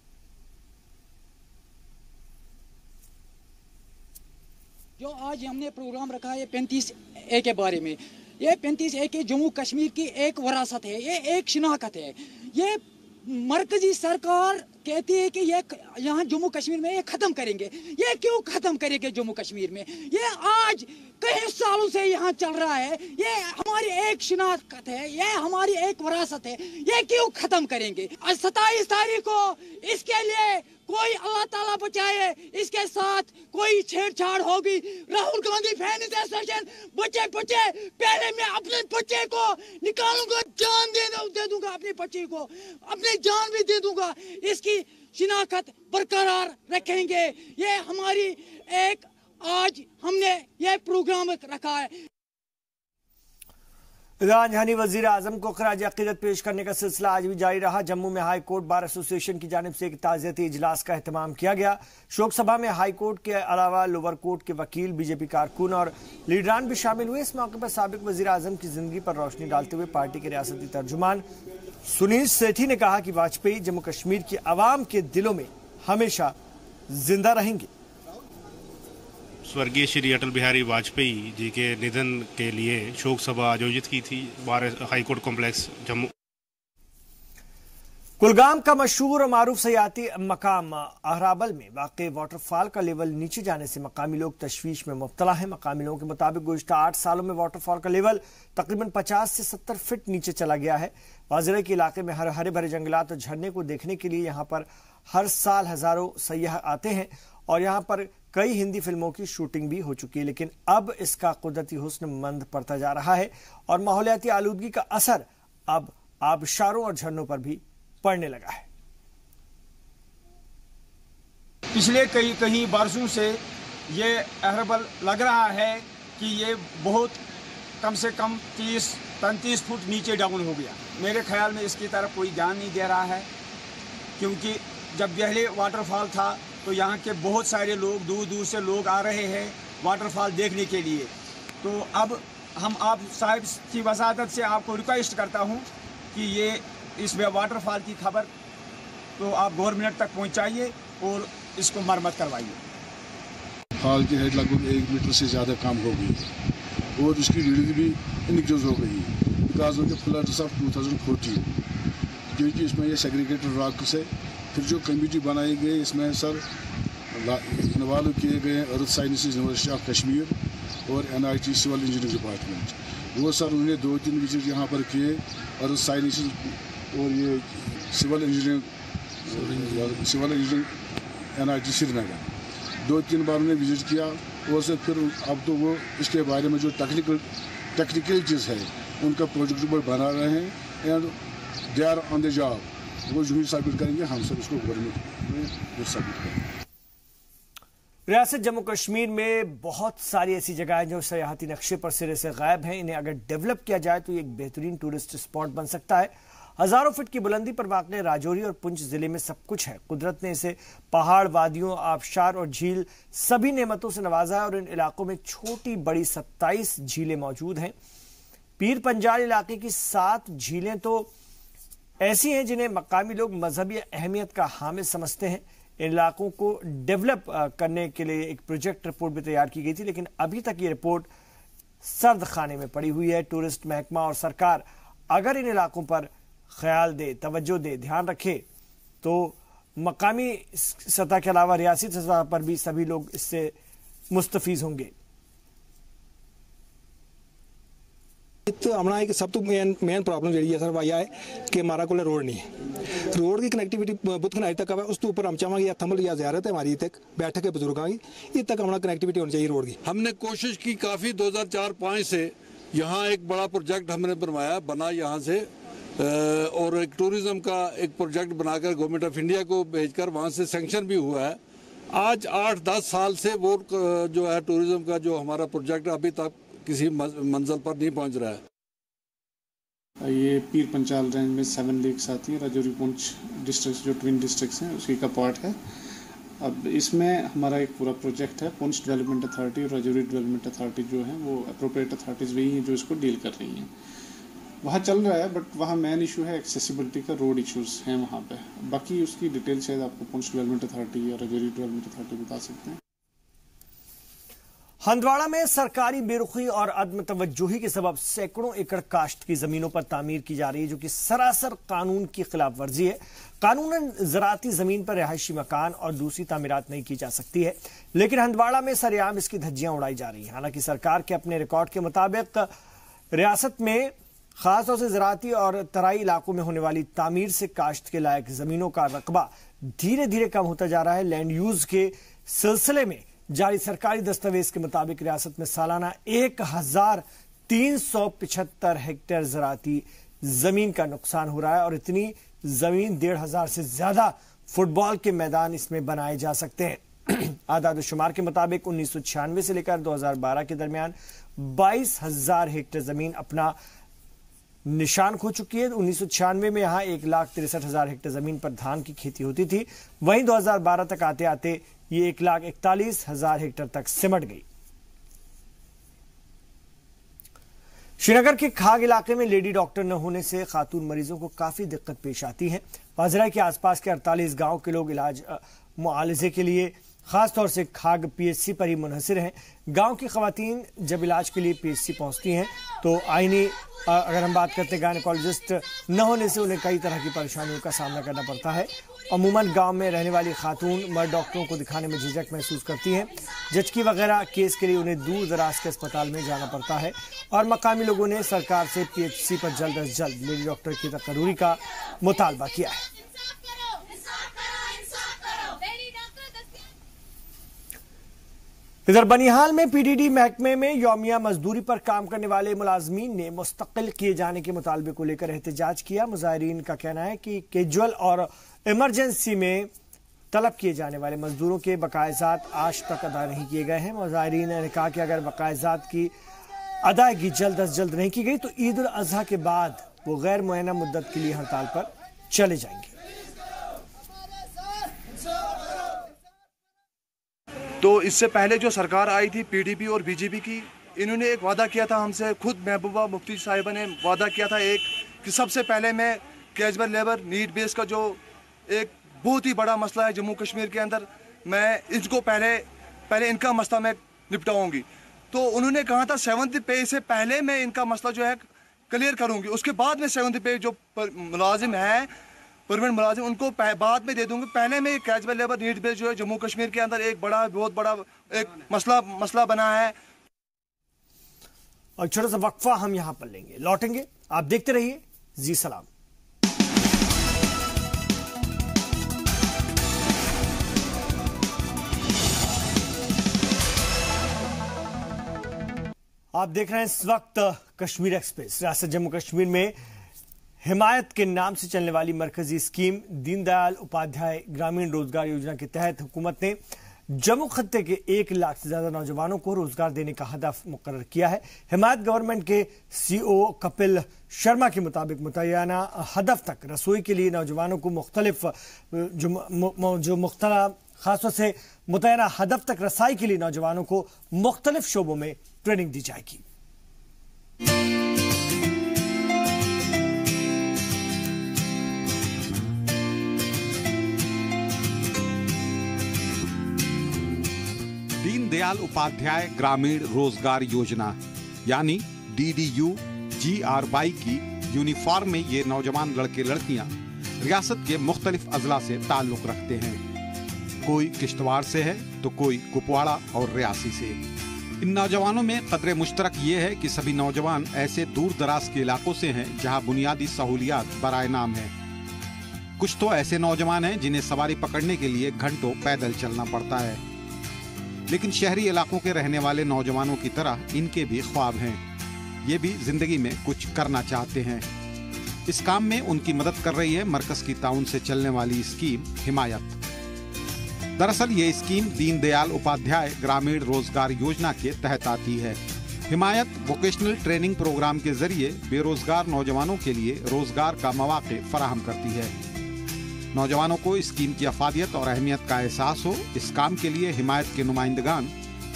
जो आज हमने प्रोग्राम रखा है 35A के बारे में, ये 35A के जम्मू कश्मीर की एक वरासत है, ये एक शिनाख्त है। ये मरकजी सरकार कहती है कि ये यहाँ जम्मू कश्मीर में ये खत्म करेंगे। ये क्यों खत्म करेंगे जम्मू कश्मीर में? ये आज कई सालों से यहाँ चल रहा है। ये हमारी एक शिनाख्त है, ये हमारी एक वरासत है। ये क्यों खत्म करेंगे? 27 तारीख को इसके लिए कोई अल्लाह ताला बचाए इसके साथ कोई छेड़छाड़ होगी। राहुल गांधी फैन एसोसिएशन बच्चे पहले मैं अपने बच्चे को निकालूंगा, जान दे दूंगा, अपने बच्चे को अपनी जान भी दे दूंगा। इसकी शिनाख्त बरकरार रखेंगे। ये हमारी एक आज हमने ये प्रोग्राम रखा है। राजधानी वजीर आजम को खराज अकीदत पेश करने का सिलसिला आज भी जारी रहा। जम्मू में हाई कोर्ट बार एसोसिएशन की जानिब से एक ताज़ियती इजलास का एहतमाम किया गया। शोक सभा में हाई कोर्ट के अलावा लोअर कोर्ट के वकील, बीजेपी कारकुन और लीडरान भी शामिल हुए। इस मौके पर साबिक वजीर आजम की जिंदगी पर रोशनी डालते हुए पार्टी के रियासती तर्जुमान सुनील सेठी ने कहा कि वाजपेयी जम्मू कश्मीर की आवाम के दिलों में हमेशा जिंदा रहेंगे। स्वर्गीय श्री अटल बिहारी वाजपेयी जी के निधन के लिए शोक सभा आयोजित की थी बार हाईकोर्ट कॉम्प्लेक्स जम्मू। कुलगाम का मशहूर और मारूफ सयाहती मकाम अहराबल में वाक़ वाटरफॉल का लेवल नीचे जाने से मकामी लोग तशवीश में मुब्तला हैं। मकामी लोगों के मुताबिक गुज़िश्ता 8 सालों में वाटरफॉल का लेवल तकरीबन 50 से 70 फीट नीचे चला गया है। वाजिरे के इलाके में हरे भरे जंगलात और झरने को देखने के लिए यहाँ पर हर साल हजारों सयाह आते हैं और यहाँ पर कई हिंदी फिल्मों की शूटिंग भी हो चुकी है, लेकिन अब इसका कुदरती हुस्न मंद पड़ता जा रहा है और माहौलियाती आलूदगी का असर अब आबशारों और झरनों पर भी पड़ने लगा है। पिछले कई बरसों से ये अहरबल लग रहा है कि ये बहुत कम से कम 30-35 फुट नीचे डाउन हो गया। मेरे ख्याल में इसकी तरफ कोई ध्यान नहीं दे रहा है, क्योंकि जब पहले वाटरफॉल था तो यहाँ के बहुत सारे लोग दूर दूर से लोग आ रहे हैं वाटरफॉल देखने के लिए। तो अब हम आप साहब की वसादत से आपको रिक्वेस्ट करता हूँ कि ये इसमें वाटरफॉल की खबर तो आप गवर्नमेंट तक पहुँचाइए और इसको मरम्मत करवाइए। फॉल की हाइट लगभग 1 मीटर से ज़्यादा कम हो गई और उसकी रीडिंग भी इनक्रीज हो गई because of the floods of 2014, क्योंकि इसमें ये सेग्रीगेटेड रॉक से फिर जो कमेटी बनाई गई इसमें सर इन्वॉल्व किए गए अर्थ साइंसेज यूनिवर्सिटी ऑफ कश्मीर और NIT सिविल इंजीनियरिंग डिपार्टमेंट। वो सर उन्होंने 2-3 विजिट यहाँ पर किए अर्थ साइंसेज और ये सिविल इंजीनियरिंग NIT श्रीनगर 2-3 बार उन्होंने विजिट किया और से फिर अब तो वो इसके बारे में जो टेक्निकल चीज़ है उनका प्रोजेक्ट रिपोर्ट बना रहे हैं and they are on the job. वो जो भी सबमिट करेंगे हम सब इसको गवर्नमेंट में सबमिट करेंगे। रियासत जम्मू कश्मीर में बहुत सारी ऐसी जगह हैं जो सयाहती नक्शे पर सिरे से गायब हैं। इन्हें अगर डेवलप किया जाए तो ये एक बेहतरीन टूरिस्ट स्पॉट बन सकता है। हजारों फीट की बुलंदी पर वाक़ राजौरी और पुंछ जिले में सब कुछ है। कुदरत ने इसे पहाड़, वादियों, आबशार और झील सभी नेमतों से नवाजा है और इन इलाकों में छोटी बड़ी 27 झीलें मौजूद हैं। पीर पंजाल इलाके की 7 झीलें तो ऐसी हैं जिन्हें मकामी लोग मजहबी अहमियत का हामिल समझते हैं। इन इलाकों को डेवलप करने के लिए एक प्रोजेक्ट रिपोर्ट भी तैयार की गई थी, लेकिन अभी तक ये रिपोर्ट सर्द खाने में पड़ी हुई है। टूरिस्ट महकमा और सरकार अगर इन इलाकों पर ख्याल दे, तवज्जो दे, ध्यान रखे तो मकामी सतह के अलावा रियासी सतह पर भी सभी लोग इससे मुस्तफीज होंगे। अपना एक सब तो मेन प्रॉब्लम जी है सर वह है कि हमारा को रोड नहीं है। रोड की कनेक्टिविटी बुतखनाई तक है, उस तो ऊपर हम चाहेंगे या थमल या ज़्यारत है हमारी तक बैठक है बुजुर्गों की, ये तक हमारा कनेक्टिविटी होनी चाहिए रोड की। हमने कोशिश की काफ़ी 2004-05 से यहाँ एक बड़ा प्रोजेक्ट हमने बना यहाँ से और एक टूरिज्म का एक प्रोजेक्ट बनाकर गवर्नमेंट ऑफ इंडिया को भेजकर वहाँ से सेंक्शन भी हुआ है। आज 8-10 साल से वो जो है टूरिज्म का जो हमारा प्रोजेक्ट अभी तक किसी मंजिल पर नहीं पहुंच रहा है। ये पीर पंचाल रेंज में 7 लेक्स आती हैं। राजौरी पुंछ डिस्ट्रिक्ट जो ट्विन डिस्ट्रिक्ट्स हैं उसी का पार्ट है। अब इसमें हमारा एक पूरा प्रोजेक्ट है। पुंछ डेवलपमेंट अथॉरिटी और राजौरी डेवलपमेंट अथॉरिटी जो है वो अप्रोप्रिएट अथॉरिटीज़ वही हैं जो इसको डील कर रही हैं। वहाँ चल रहा है, बट वहाँ मेन इशू है एक्सेसिबिलिटी का, रोड इश्यूज़ हैं वहाँ पे। बाकी उसकी डिटेल शायद आपको पुंछ डेवलपमेंट अथॉरिटी या राजौरी डेवलपमेंट अथॉरिटी बता सकते हैं। हंदवाड़ा में सरकारी बेरुखी और अदम तवज्जुही के सबब सैकड़ों एकड़ काश्त की जमीनों पर तामीर की जा रही है, जो कि सरासर कानून की खिलाफ वर्जी है। कानूनन ज़राती जमीन पर रिहायशी मकान और दूसरी तामीरात नहीं की जा सकती है, लेकिन हंदवाड़ा में सरेआम इसकी धज्जियां उड़ाई जा रही हैं। हालांकि सरकार के अपने रिकॉर्ड के मुताबिक रियासत में खासतौर से ज़राअती और तराई इलाकों में होने वाली तामीर से काश्त के लायक जमीनों का रकबा धीरे धीरे कम होता जा रहा है। लैंड यूज के सिलसिले में जारी सरकारी दस्तावेज के मुताबिक रियासत में सालाना 1375 हेक्टेयर ज़राअती जमीन का नुकसान हो रहा है और इतनी जमीन 1500 से ज्यादा फुटबॉल के मैदान इसमें बनाए जा सकते हैं। आदाद शुमार के मुताबिक 1996 से लेकर 2012 के दरमियान 22,000 हेक्टेयर जमीन अपना निशान खो चुकी है। 1996 में यहां 1,63,000 हेक्टेयर जमीन पर धान की खेती होती थी, वहीं 2012 तक आते आते ये 1,41,000 हेक्टेयर तक सिमट गई। श्रीनगर के खाग इलाके में लेडी डॉक्टर न होने से खातून मरीजों को काफी दिक्कत पेश आती है। बाजरा के आसपास के 48 गांव के लोग इलाज मुआलजे के लिए खासतौर से खाग पीएचसी पर ही मुनहसिर हैं। गांव की खवातीन जब इलाज के लिए पीएचसी पहुंचती हैं तो आईनी अगर हम बात करते हैं गायनेकोलॉजिस्ट न होने से उन्हें कई तरह की परेशानियों का सामना करना पड़ता है। अमूमन गांव में रहने वाली खातून मर्द डॉक्टरों को दिखाने में झिझक महसूस करती हैं। जचकी वगैरह केस के लिए उन्हें दूर दराज के अस्पताल में जाना पड़ता है और मकामी लोगों ने सरकार से पीएचसी पर जल्द अज जल्द लेडी डॉक्टर की तकर्री का मुतालबा किया है। इधर बनिहाल में पीडीडी महकमे में यौमिया मजदूरी पर काम करने वाले मुलाजमीन ने मुस्तकिल किए जाने के मुतालबे को लेकर एहतजाज किया। मुजाहिरीन का कहना है कि कैजुअल और इमरजेंसी में तलब किए जाने वाले मजदूरों के बकायजात आज तक अदा नहीं किए गए हैं। मुजाहिरीन ने कहा कि अगर बकायजात की अदायगी जल्द अज जल्द नहीं की गई तो ईद उल अजहा के बाद वो गैर मुअय्यना मुद्दत के लिए हड़ताल पर चले जाएंगे। तो इससे पहले जो सरकार आई थी पीडीपी और बीजेपी की, इन्होंने एक वादा किया था हमसे, खुद महबूबा मुफ्ती साहिबा ने वादा किया था एक कि सबसे पहले मैं कैजुअल लेबर नीड बेस का जो एक बहुत ही बड़ा मसला है जम्मू कश्मीर के अंदर, मैं इसको पहले इनका मसला मैं निपटाऊंगी। तो उन्होंने कहा था 7th पे से पहले मैं इनका मसला जो है क्लियर करूंगी, उसके बाद में 7th पे जो मुलाजिम है परमानेंट मुलाजिम उनको बाद में दे दूंगी। पहले में कैजुअल लेबर नीड बेस जो है जम्मू कश्मीर के अंदर एक बहुत बड़ा एक मसला बना है। और छोटा सा वक्फा हम यहां पर लेंगे, लौटेंगे, आप देखते रहिए जी सलाम। आप देख रहे हैं इस वक्त कश्मीर एक्सप्रेस। रियासत जम्मू कश्मीर में हिमायत के नाम से चलने वाली मरकजी स्कीम दीनदयाल उपाध्याय ग्रामीण रोजगार योजना के तहत हुकूमत ने जम्मू खत्ते के 1 लाख से ज्यादा नौजवानों को रोजगार देने का हदफ मुकर्रर किया है। हिमायत गवर्नमेंट के सीईओ कपिल शर्मा के मुताबिक मुतय्यना हदफ तक रसोई के लिए नौजवानों को खासतौर से मुतय्यना हदफ तक रसाई के लिए नौजवानों को मुख्तलिफ शोबों में ट्रेनिंग दी जाएगी। दीनदयाल उपाध्याय ग्रामीण रोजगार योजना यानी DDU-GRY की यूनिफॉर्म में ये नौजवान लड़के लड़कियां रियासत के मुख्तलिफ अजला से ताल्लुक रखते हैं। कोई किश्तवाड़ से है तो कोई कुपवाड़ा और रियासी से। इन नौजवानों में कदर मुश्तरक ये है कि सभी नौजवान ऐसे दूर दराज के इलाकों से हैं जहां बुनियादी सहूलियात बराए नाम है। कुछ तो ऐसे नौजवान हैं जिन्हें सवारी पकड़ने के लिए घंटों पैदल चलना पड़ता है, लेकिन शहरी इलाकों के रहने वाले नौजवानों की तरह इनके भी ख्वाब हैं। ये भी जिंदगी में कुछ करना चाहते हैं। इस काम में उनकी मदद कर रही है मरकज की ताउन से चलने वाली स्कीम हिमायत। दरअसल ये स्कीम दीनदयाल उपाध्याय ग्रामीण रोजगार योजना के तहत आती है। हिमायत वोकेशनल ट्रेनिंग प्रोग्राम के जरिए बेरोजगार नौजवानों के लिए रोजगार का मौके फराहम करती है। नौजवानों को स्कीम की अफादियत और अहमियत का एहसास हो, इस काम के लिए हिमायत के नुमाइंदगान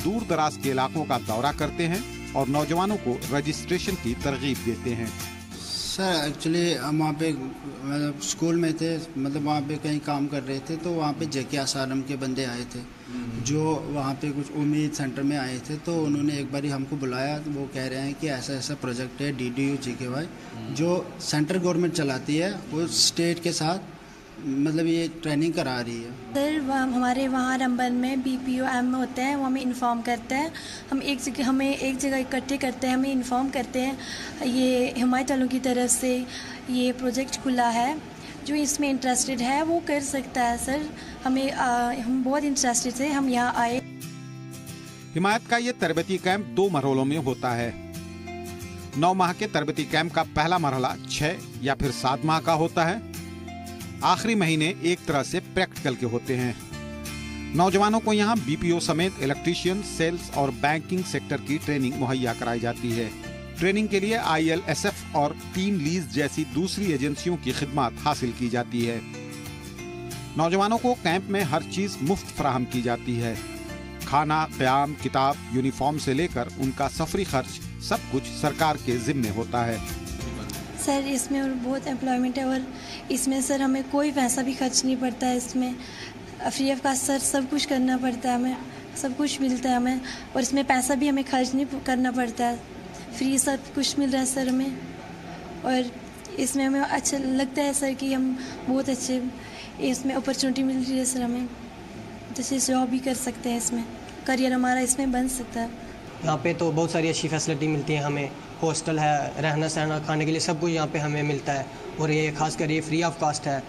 दूर दराज के इलाकों का दौरा करते हैं और नौजवानों को रजिस्ट्रेशन की तरगीब देते हैं। सर एक्चुअली हम वहाँ पे मतलब स्कूल में थे, मतलब वहाँ पे कहीं काम कर रहे थे, तो वहाँ पे जेके आसारम के बंदे आए थे जो वहाँ पे कुछ उम्मीद सेंटर में आए थे। तो उन्होंने एक बारी हमको बुलाया, तो वो कह रहे हैं कि ऐसा ऐसा प्रोजेक्ट है DDU-GRY जो सेंट्रल गवर्नमेंट चलाती है, वो स्टेट के साथ मतलब ये ट्रेनिंग करा रही है। सर हमारे वहाँ रंबन में BPOM होते हैं, वो हमें इन्फॉर्म करते हैं। हमें एक जगह इकट्ठे करते हैं, हमें इन्फॉर्म करते हैं। ये हिमायत वालों की तरफ से ये प्रोजेक्ट खुला है, जो इसमें इंटरेस्टेड है वो कर सकता है। सर हम बहुत इंटरेस्टेड थे, हम यहाँ आए। हिमायत का ये तरबती कैंप 2 मरहलों में होता है। 9 माह के तरबती कैंप का पहला मरहला 6 या फिर 7 माह का होता है। आखिरी महीने एक तरह से प्रैक्टिकल के होते हैं। नौजवानों को यहाँ BPO समेत इलेक्ट्रीशियन, सेल्स और बैंकिंग सेक्टर की ट्रेनिंग मुहैया कराई जाती है। ट्रेनिंग के लिए ILSF और टीम लीज जैसी दूसरी एजेंसियों की खिदमत हासिल की जाती है। नौजवानों को कैंप में हर चीज मुफ्त फराहम की जाती है। खाना, क़याम, किताब, यूनिफॉर्म से लेकर उनका सफरी खर्च सब कुछ सरकार के जिम्मे होता है। सर इसमें और बहुत एम्प्लॉयमेंट है, और इसमें सर हमें कोई पैसा भी खर्च नहीं पड़ता है। इसमें फ्री ऑफ कास्ट सर सब कुछ करना पड़ता है, हमें सब कुछ मिलता है हमें, और इसमें पैसा भी हमें खर्च नहीं करना पड़ता है। फ्री सब कुछ मिल रहा है सर हमें, और इसमें हमें अच्छा लगता है सर कि हम बहुत अच्छे इसमें अपॉर्चुनिटी मिल रही है सर हमें, जैसे जॉब भी कर सकते हैं, इसमें करियर हमारा इसमें बन सकता है। यहाँ पे तो बहुत सारी अच्छी फैसिलिटी मिलती है हमें। हॉस्टल है, रहना सहना, खाने के लिए सब कुछ यहाँ पे हमें मिलता है, और ये खासकर ये फ्री ऑफ कास्ट है।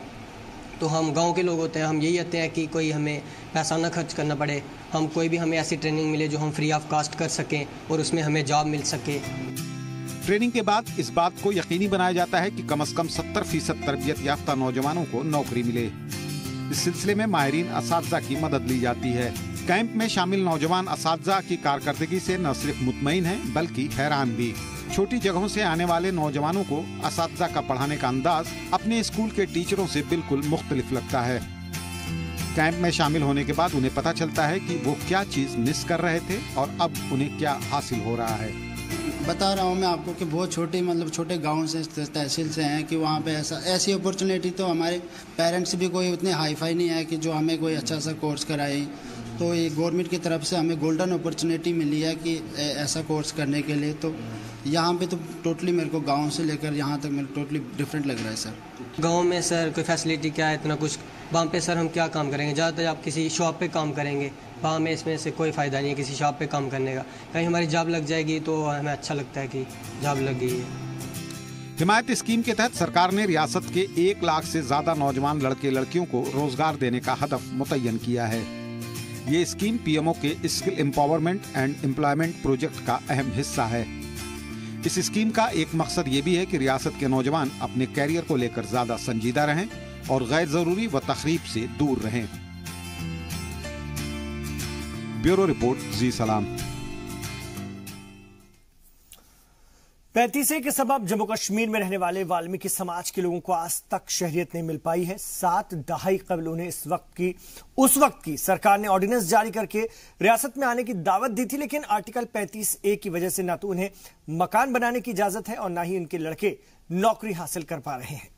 तो हम गांव के लोग होते हैं, हम यही चाहते हैं कि कोई हमें पैसा ना खर्च करना पड़े, हम कोई भी हमें ऐसी ट्रेनिंग मिले जो हम फ्री ऑफ कास्ट कर सकें और उसमें हमें जॉब मिल सके। ट्रेनिंग के बाद इस बात को यकीनी बनाया जाता है कि कम से कम 70% तरबियत याफ्ता नौजवानों को नौकरी मिले। इस सिलसिले में माहिरीन असातिज़ा की मदद ली जाती है। कैंप में शामिल नौजवान असातिज़ा की कारकर्दगी से न सिर्फ मुतमईन हैं बल्कि हैरान भी। छोटी जगहों से आने वाले नौजवानों को असातिज़ा का पढ़ाने का अंदाज अपने स्कूल के टीचरों से बिल्कुल मुख्तलिफ लगता है। कैंप में शामिल होने के बाद उन्हें पता चलता है कि वो क्या चीज मिस कर रहे थे और अब उन्हें क्या हासिल हो रहा है। बता रहा हूँ मैं आपको कि बहुत छोटे गांव से, तहसील से हैं कि वहाँ पे ऐसी अपॉर्चुनिटी तो हमारे पेरेंट्स भी कोई उतने हाई फाई नहीं है कि जो हमें कोई अच्छा सा कोर्स कराए। तो ये गवर्नमेंट की तरफ से हमें गोल्डन अपॉर्चुनिटी मिली है कि ऐसा कोर्स करने के लिए। तो यहाँ पे तो टोटली मेरे को गांव से लेकर यहाँ तक मेरे टोटली डिफरेंट लग रहा है सर। गांव में सर कोई फैसिलिटी क्या है, इतना कुछ। वहाँ पे सर हम क्या काम करेंगे, ज़्यादातर आप किसी शॉप पे काम करेंगे, वहाँ में इसमें से कोई फ़ायदा नहीं है किसी शॉप पे काम करने का। कहीं हमारी जॉब लग जाएगी तो हमें अच्छा लगता है कि जॉब लग गई है। हिमायत स्कीम के तहत सरकार ने रियासत के 1 लाख से ज्यादा नौजवान लड़के लड़कियों को रोजगार देने का हदफ मुतय्यन किया है। ये स्कीम PMO के skill empowerment and employment project का अहम हिस्सा है। इस स्कीम का एक मकसद ये भी है कि रियासत के नौजवान अपने कैरियर को लेकर ज्यादा संजीदा रहें और गैर जरूरी व तखरीब से दूर रहें। ब्यूरो रिपोर्ट, जी सलाम। 35A के सबब जम्मू कश्मीर में रहने वाले वाल्मीकि समाज के लोगों को आज तक शहरियत नहीं मिल पाई है। 7 दहाई कबल उन्हें उस वक्त की सरकार ने ऑर्डिनेंस जारी करके रियासत में आने की दावत दी थी, लेकिन आर्टिकल 35A की वजह से न तो उन्हें मकान बनाने की इजाजत है और न ही उनके लड़के नौकरी हासिल कर पा रहे हैं।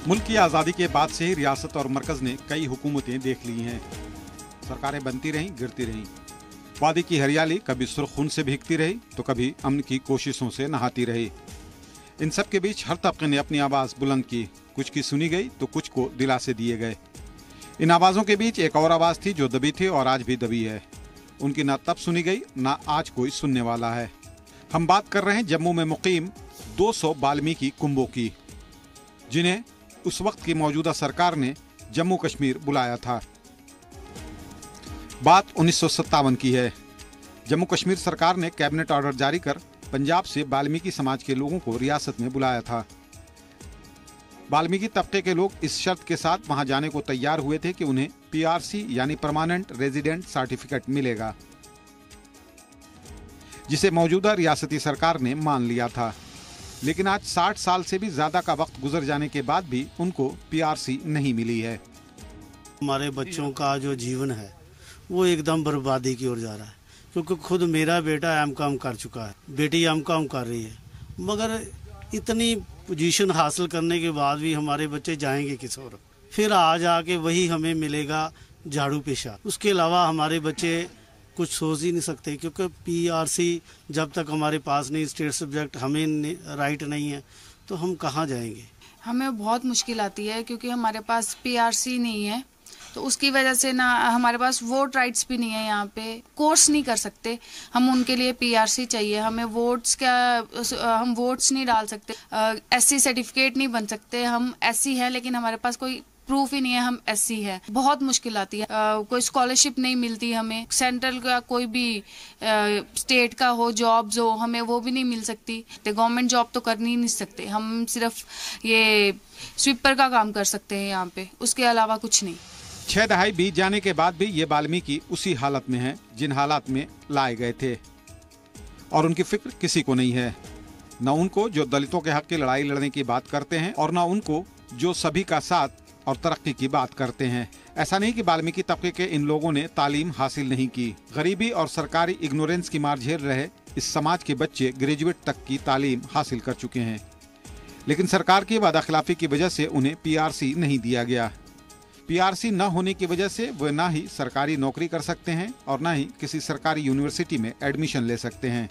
मुल्क की आजादी के बाद से ही रियासत और मरकज ने कई हुकूमतें देख ली हैं। सरकारें बनती रहीं, गिरती रहीं। वादी की हरियाली कभी सुर्खून से भीगती रही तो कभी अमन की कोशिशों से नहाती रही। इन सब के बीच हर तबके ने अपनी आवाज बुलंद की। कुछ की सुनी गई तो कुछ को दिलासे दिए गए। इन आवाजों के बीच एक और आवाज थी जो दबी थी और आज भी दबी है। उनकी ना तब सुनी गई ना आज कोई सुनने वाला है। हम बात कर रहे हैं जम्मू में मुकीम 200 वाल्मीकि कुंबों की, जिन्हें उस वक्त की मौजूदा सरकार ने जम्मू कश्मीर बुलाया था। बात 1957 की है। जम्मू कश्मीर सरकार ने कैबिनेट ऑर्डर जारी कर पंजाब से वाल्मीकि समाज के लोगों को रियासत में बुलाया था। वाल्मीकि तबके के लोग इस शर्त के साथ वहां जाने को तैयार हुए थे कि उन्हें PRC यानी परमानेंट रेजिडेंट सर्टिफिकेट मिलेगा, जिसे मौजूदा रियासती सरकार ने मान लिया था। लेकिन आज 60 साल से भी ज्यादा का वक्त गुजर जाने के बाद भी उनको PRC नहीं मिली है। हमारे बच्चों का जो जीवन है वो एकदम बर्बादी की ओर जा रहा है, क्योंकि खुद मेरा बेटा M.Com कर चुका है, बेटी M.Com कर रही है, मगर इतनी पोजीशन हासिल करने के बाद भी हमारे बच्चे जाएंगे किस ओर? फिर आज आके वही हमें मिलेगा झाड़ू पेशा। उसके अलावा हमारे बच्चे कुछ सोच ही नहीं सकते, क्योंकि पीआरसी जब तक हमारे पास नहीं, स्टेट सब्जेक्ट हमें राइट नहीं है, तो हम कहाँ जाएंगे। हमें बहुत मुश्किल आती है क्योंकि हमारे पास पीआरसी नहीं है, तो उसकी वजह से ना हमारे पास वोट राइट्स भी नहीं है। यहाँ पे कोर्स नहीं कर सकते हम, उनके लिए पीआरसी चाहिए हमें। हम वोट्स नहीं डाल सकते, एससी सर्टिफिकेट नहीं बन सकते। हम एससी हैं लेकिन हमारे पास कोई प्रूफ ही नहीं है हम एससी है। बहुत मुश्किल आती है, कोई स्कॉलरशिप नहीं मिलती हमें, सेंट्रल का कोई भी स्टेट का हो जॉब्स हो हमें वो भी नहीं मिल सकती। तो गवर्नमेंट जॉब तो कर नहीं सकते हम, सिर्फ ये स्वीपर का काम कर सकते हैं यहाँ पे, उसके अलावा कुछ नहीं। 6 दहाई बीत जाने के बाद भी ये वाल्मीकि उसी हालत में हैं जिन हालात में लाए गए थे, और उनकी फिक्र किसी को नहीं है। न उनको जो दलितों के हक की लड़ाई लड़ने की बात करते हैं, और न उनको जो सभी का साथ और तरक्की की बात करते हैं। ऐसा नहीं कि वाल्मीकि तबके के इन लोगों ने तालीम हासिल नहीं की। गरीबी और सरकारी इग्नोरेंस की मार झेल रहे इस समाज के बच्चे ग्रेजुएट तक की तालीम हासिल कर चुके हैं, लेकिन सरकार की वादाखिलाफी की वजह से उन्हें पीआरसी नहीं दिया गया। पीआरसी न होने की वजह से वे ना ही सरकारी नौकरी कर सकते हैं और न ही किसी सरकारी यूनिवर्सिटी में एडमिशन ले सकते हैं।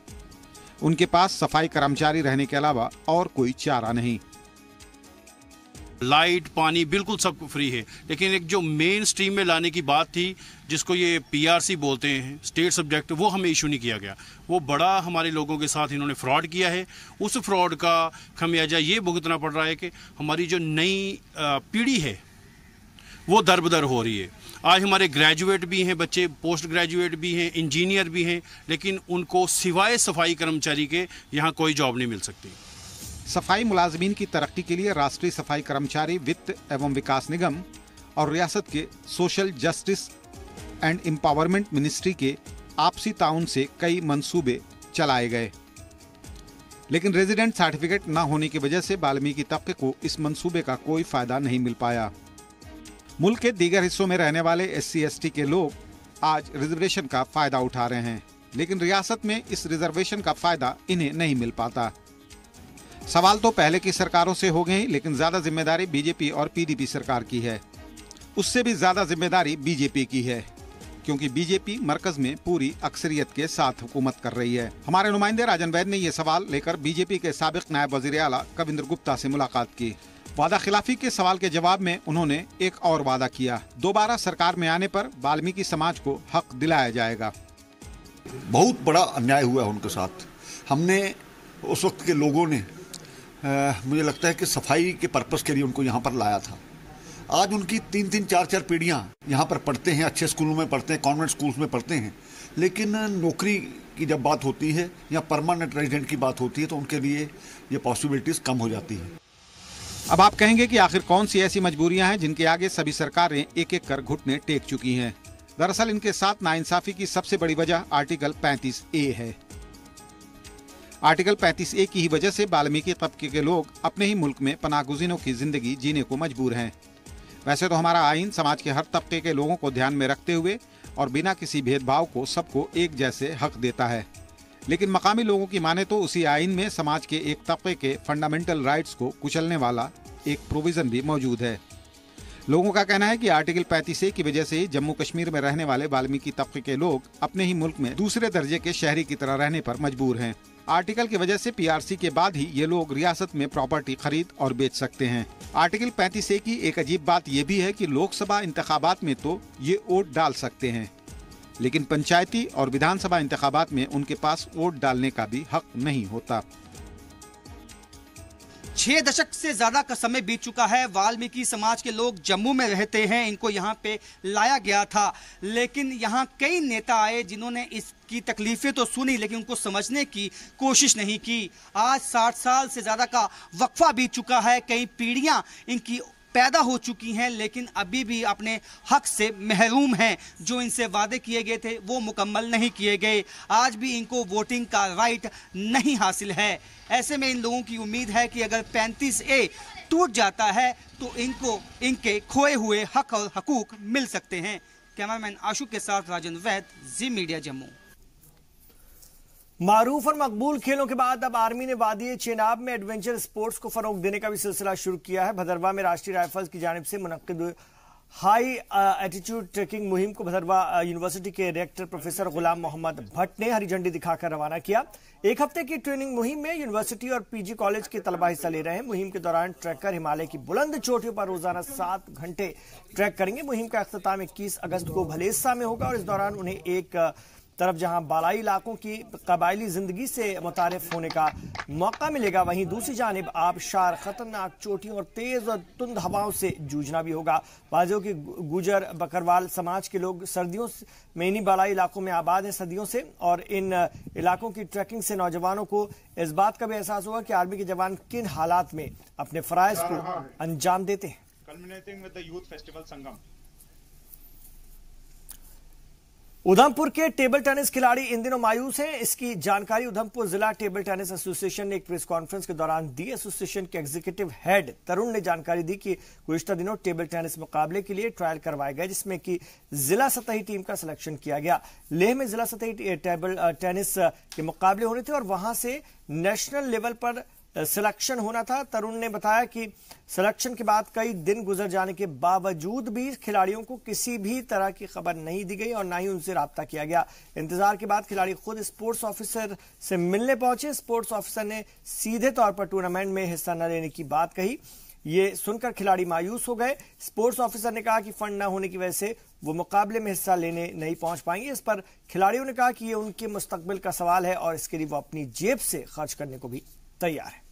उनके पास सफाई कर्मचारी रहने के अलावा और कोई चारा नहीं। लाइट पानी बिल्कुल सब फ्री है, लेकिन एक जो मेन स्ट्रीम में लाने की बात थी जिसको ये पीआरसी बोलते हैं स्टेट सब्जेक्ट, वो हमें इशू नहीं किया गया। वो बड़ा हमारे लोगों के साथ इन्होंने फ्रॉड किया है। उस फ्रॉड का खमियाजा ये भुगतना पड़ रहा है कि हमारी जो नई पीढ़ी है वो दरबदर हो रही है। आज हमारे ग्रेजुएट भी हैं बच्चे, पोस्ट ग्रेजुएट भी हैं, इंजीनियर भी हैं, लेकिन उनको सिवाय सफाई कर्मचारी के यहाँ कोई जॉब नहीं मिल सकती। सफाई मुलाजमीन की तरक्की के लिए राष्ट्रीय सफाई कर्मचारी वित्त एवं विकास निगम और रियासत के social justice and empowerment ministry के आपसी ताउन से कई मंसूबे चलाए गए, लेकिन रेजिडेंट सर्टिफिकेट न होने की वजह से वाल्मीकि तबके को इस मंसूबे का कोई फायदा नहीं मिल पाया। मुल्क के दीगर हिस्सों में रहने वाले SC/ST के लोग आज रिजर्वेशन का फायदा उठा रहे हैं, लेकिन रियासत में इस रिजर्वेशन का फायदा इन्हें नहीं मिल पाता। सवाल तो पहले की सरकारों से हो गए, लेकिन ज्यादा जिम्मेदारी बीजेपी और PDP सरकार की है। उससे भी ज्यादा जिम्मेदारी बीजेपी की है, क्योंकि बीजेपी मरकज में पूरी अक्सरियत के साथ हुकूमत कर रही है। हमारे नुमाइंदे राजन वैद ने यह सवाल लेकर बीजेपी के साबिक नायब वजीर आला कविंद्र गुप्ता से मुलाकात की। वादा खिलाफी के सवाल के जवाब में उन्होंने एक और वादा किया, दोबारा सरकार में आने पर वाल्मीकि समाज को हक दिलाया जाएगा। बहुत बड़ा अन्याय हुआ उनके साथ। हमने उस वक्त के लोगों ने मुझे लगता है कि सफाई के पर्पस के लिए उनको यहाँ पर लाया था। आज उनकी 3-3, 4-4 पीढ़ियाँ यहाँ पर पढ़ते हैं, अच्छे स्कूलों में पढ़ते हैं, कॉन्वेंट स्कूल्स में पढ़ते हैं, लेकिन नौकरी की जब बात होती है या परमानेंट रेजिडेंट की बात होती है तो उनके लिए ये पॉसिबिलिटीज कम हो जाती हैं। अब आप कहेंगे कि आखिर कौन सी ऐसी मजबूरियां हैं जिनके आगे सभी सरकारें एक एक कर घुटने टेक चुकी हैं। दरअसल इनके साथ नाइंसाफी की सबसे बड़ी वजह आर्टिकल 35A है। आर्टिकल 35A की ही वजह से वाल्मीकि तबके के लोग अपने ही मुल्क में पनाहगुज़ीनों की जिंदगी जीने को मजबूर हैं। वैसे तो हमारा आइन समाज के हर तबके के लोगों को ध्यान में रखते हुए और बिना किसी भेदभाव को सबको एक जैसे हक देता है, लेकिन मकामी लोगों की माने तो उसी आइन में समाज के एक तबके के फंडामेंटल राइट्स को कुचलने वाला एक प्रोविजन भी मौजूद है। लोगों का कहना है कि आर्टिकल 35A की वजह से जम्मू कश्मीर में रहने वाले वाल्मीकि तबके के लोग अपने ही मुल्क में दूसरे दर्जे के शहरी की तरह रहने पर मजबूर हैं। आर्टिकल की वजह से पीआरसी के बाद ही ये लोग रियासत में प्रॉपर्टी खरीद और बेच सकते हैं। आर्टिकल 35A की एक अजीब बात यह भी है कि लोकसभा इंतखाबात में तो ये वोट डाल सकते हैं, लेकिन पंचायती और विधानसभा इंतखाबात में उनके पास वोट डालने का भी हक नहीं होता। 6 दशक से ज्यादा का समय बीत चुका है। वाल्मीकि समाज के लोग जम्मू में रहते हैं, इनको यहाँ पे लाया गया था, लेकिन यहाँ कई नेता आए जिन्होंने इसकी तकलीफें तो सुनी लेकिन उनको समझने की कोशिश नहीं की। आज 60 साल से ज्यादा का वक्फा बीत चुका है, कई पीढ़ियां इनकी पैदा हो चुकी हैं, लेकिन अभी भी अपने हक से महरूम हैं। जो इनसे वादे किए गए थे वो मुकम्मल नहीं किए गए। आज भी इनको वोटिंग का राइट नहीं हासिल है। ऐसे में इन लोगों की उम्मीद है कि अगर 35A टूट जाता है तो इनको इनके खोए हुए हक और हकूक मिल सकते हैं। कैमरामैन आशु के साथ राजन वैद, जी मीडिया जम्मू। मारूफ और मकबूल खेलों के बाद अब आर्मी ने वादी चेनाब में एडवेंचर स्पोर्ट्स को फरोग देने का भी सिलसिला शुरू किया है। भदरवा में राष्ट्रीय राइफल्स की जानिब से मुनक्किद हाई एटीट्यूड ट्रैकिंग मुहिम को भदरवा यूनिवर्सिटी के रेक्टर प्रोफेसर गुलाम मोहम्मद भट्ट ने हरी झंडी दिखाकर रवाना किया। एक हफ्ते की ट्रेनिंग मुहिम में यूनिवर्सिटी और पीजी कॉलेज के तलबा हिस्सा ले रहे हैं। मुहिम के दौरान ट्रैकर हिमालय की बुलंद चोटियों पर रोजाना 7 घंटे ट्रैक करेंगे। मुहिम का अख्ताम 21 अगस्त को भलेसा में होगा और इस दौरान उन्हें एक तरफ जहां बालाई इलाकों की कबायली जिंदगी से मुतारिफ होने का मौका मिलेगा, वहीं दूसरी जानिब आबशार, खतरनाक चोटियों और तेज और तुंद हवाओं से जूझना भी होगा। बाजों के गुजर बकरवाल समाज के लोग सर्दियों में इन्हीं बालाई इलाकों में आबाद हैं सदियों से, और इन इलाकों की ट्रैकिंग से नौजवानों को इस बात का भी एहसास होगा कि आर्मी के जवान किन हालात में अपने फराइज को अंजाम देते हैं। उधमपुर के टेबल टेनिस खिलाड़ी इन दिनों मायूस हैं। इसकी जानकारी उधमपुर जिला टेबल टेनिस एसोसिएशन ने एक प्रेस कॉन्फ्रेंस के दौरान दी। एसोसिएशन के एग्जीक्यूटिव हेड तरुण ने जानकारी दी कि गुज़िश्ता दिनों टेबल टेनिस मुकाबले के लिए ट्रायल करवाए गए, जिसमें कि जिला सतही टीम का सिलेक्शन किया गया। लेह में जिला सतही टेबल टेनिस के मुकाबले होने थे और वहां से नेशनल लेवल पर सिलेक्शन होना था। तरुण ने बताया कि सिलेक्शन के बाद कई दिन गुजर जाने के बावजूद भी खिलाड़ियों को किसी भी तरह की खबर नहीं दी गई और ना ही उनसे राब्ता किया गया। इंतजार के बाद खिलाड़ी खुद स्पोर्ट्स ऑफिसर से मिलने पहुंचे। स्पोर्ट्स ऑफिसर ने सीधे तौर पर टूर्नामेंट में हिस्सा न लेने की बात कही। ये सुनकर खिलाड़ी मायूस हो गए। स्पोर्ट्स ऑफिसर ने कहा कि फंड न होने की वजह से वो मुकाबले में हिस्सा लेने नहीं पहुंच पाएंगे। इस पर खिलाड़ियों ने कहा कि ये उनके मुस्तकबिल का सवाल है और इसके लिए वो अपनी जेब से खर्च करने को भी तैयार है।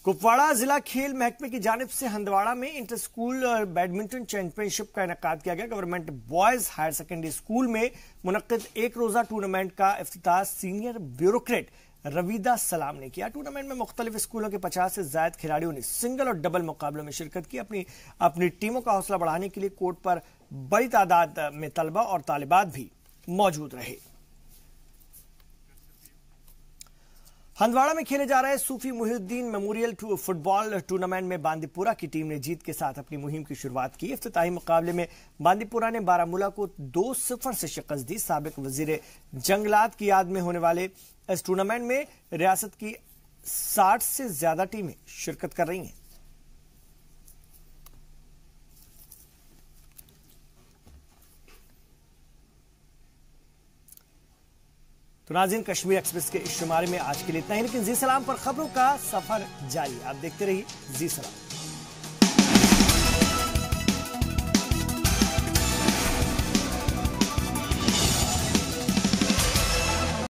कुपवाड़ा जिला खेल महकमे की जानिब से हंदवाड़ा में इंटर स्कूल बैडमिंटन चैंपियनशिप का इनेकाद किया गया। Government boys higher secondary school में मुनक्किद एक रोजा टूर्नामेंट का इफ्तिताह सीनियर ब्यूरोक्रेट रवीदा सलाम ने किया। टूर्नामेंट में मुख्तलिफ स्कूलों के 50 से ज्यादा खिलाड़ियों ने सिंगल और डबल मुकाबलों में शिरकत की। अपनी टीमों का हौसला बढ़ाने के लिए कोर्ट पर बड़ी तादाद में तलबा और तालिबात भी मौजूद रहे। हंदवाड़ा में खेले जा रहे सूफी मुहिउद्दीन मेमोरियल फुटबॉल टूर्नामेंट में बांदीपुरा की टीम ने जीत के साथ अपनी मुहिम की शुरुआत की। इफ्तिताही मुकाबले में बांदीपुरा ने बारामूला को 2-0 से शिकस्त दी। साबिक वजीर जंगलात की याद में होने वाले इस टूर्नामेंट में रियासत की 60 से ज्यादा टीमें शिरकत कर रही हैं। तो नाज़रीन, कश्मीर एक्सप्रेस के इस शुमारे में आज के लिए इतना ही, लेकिन जी सलाम पर खबरों का सफर जारी। आप देखते रहिए जी सलाम।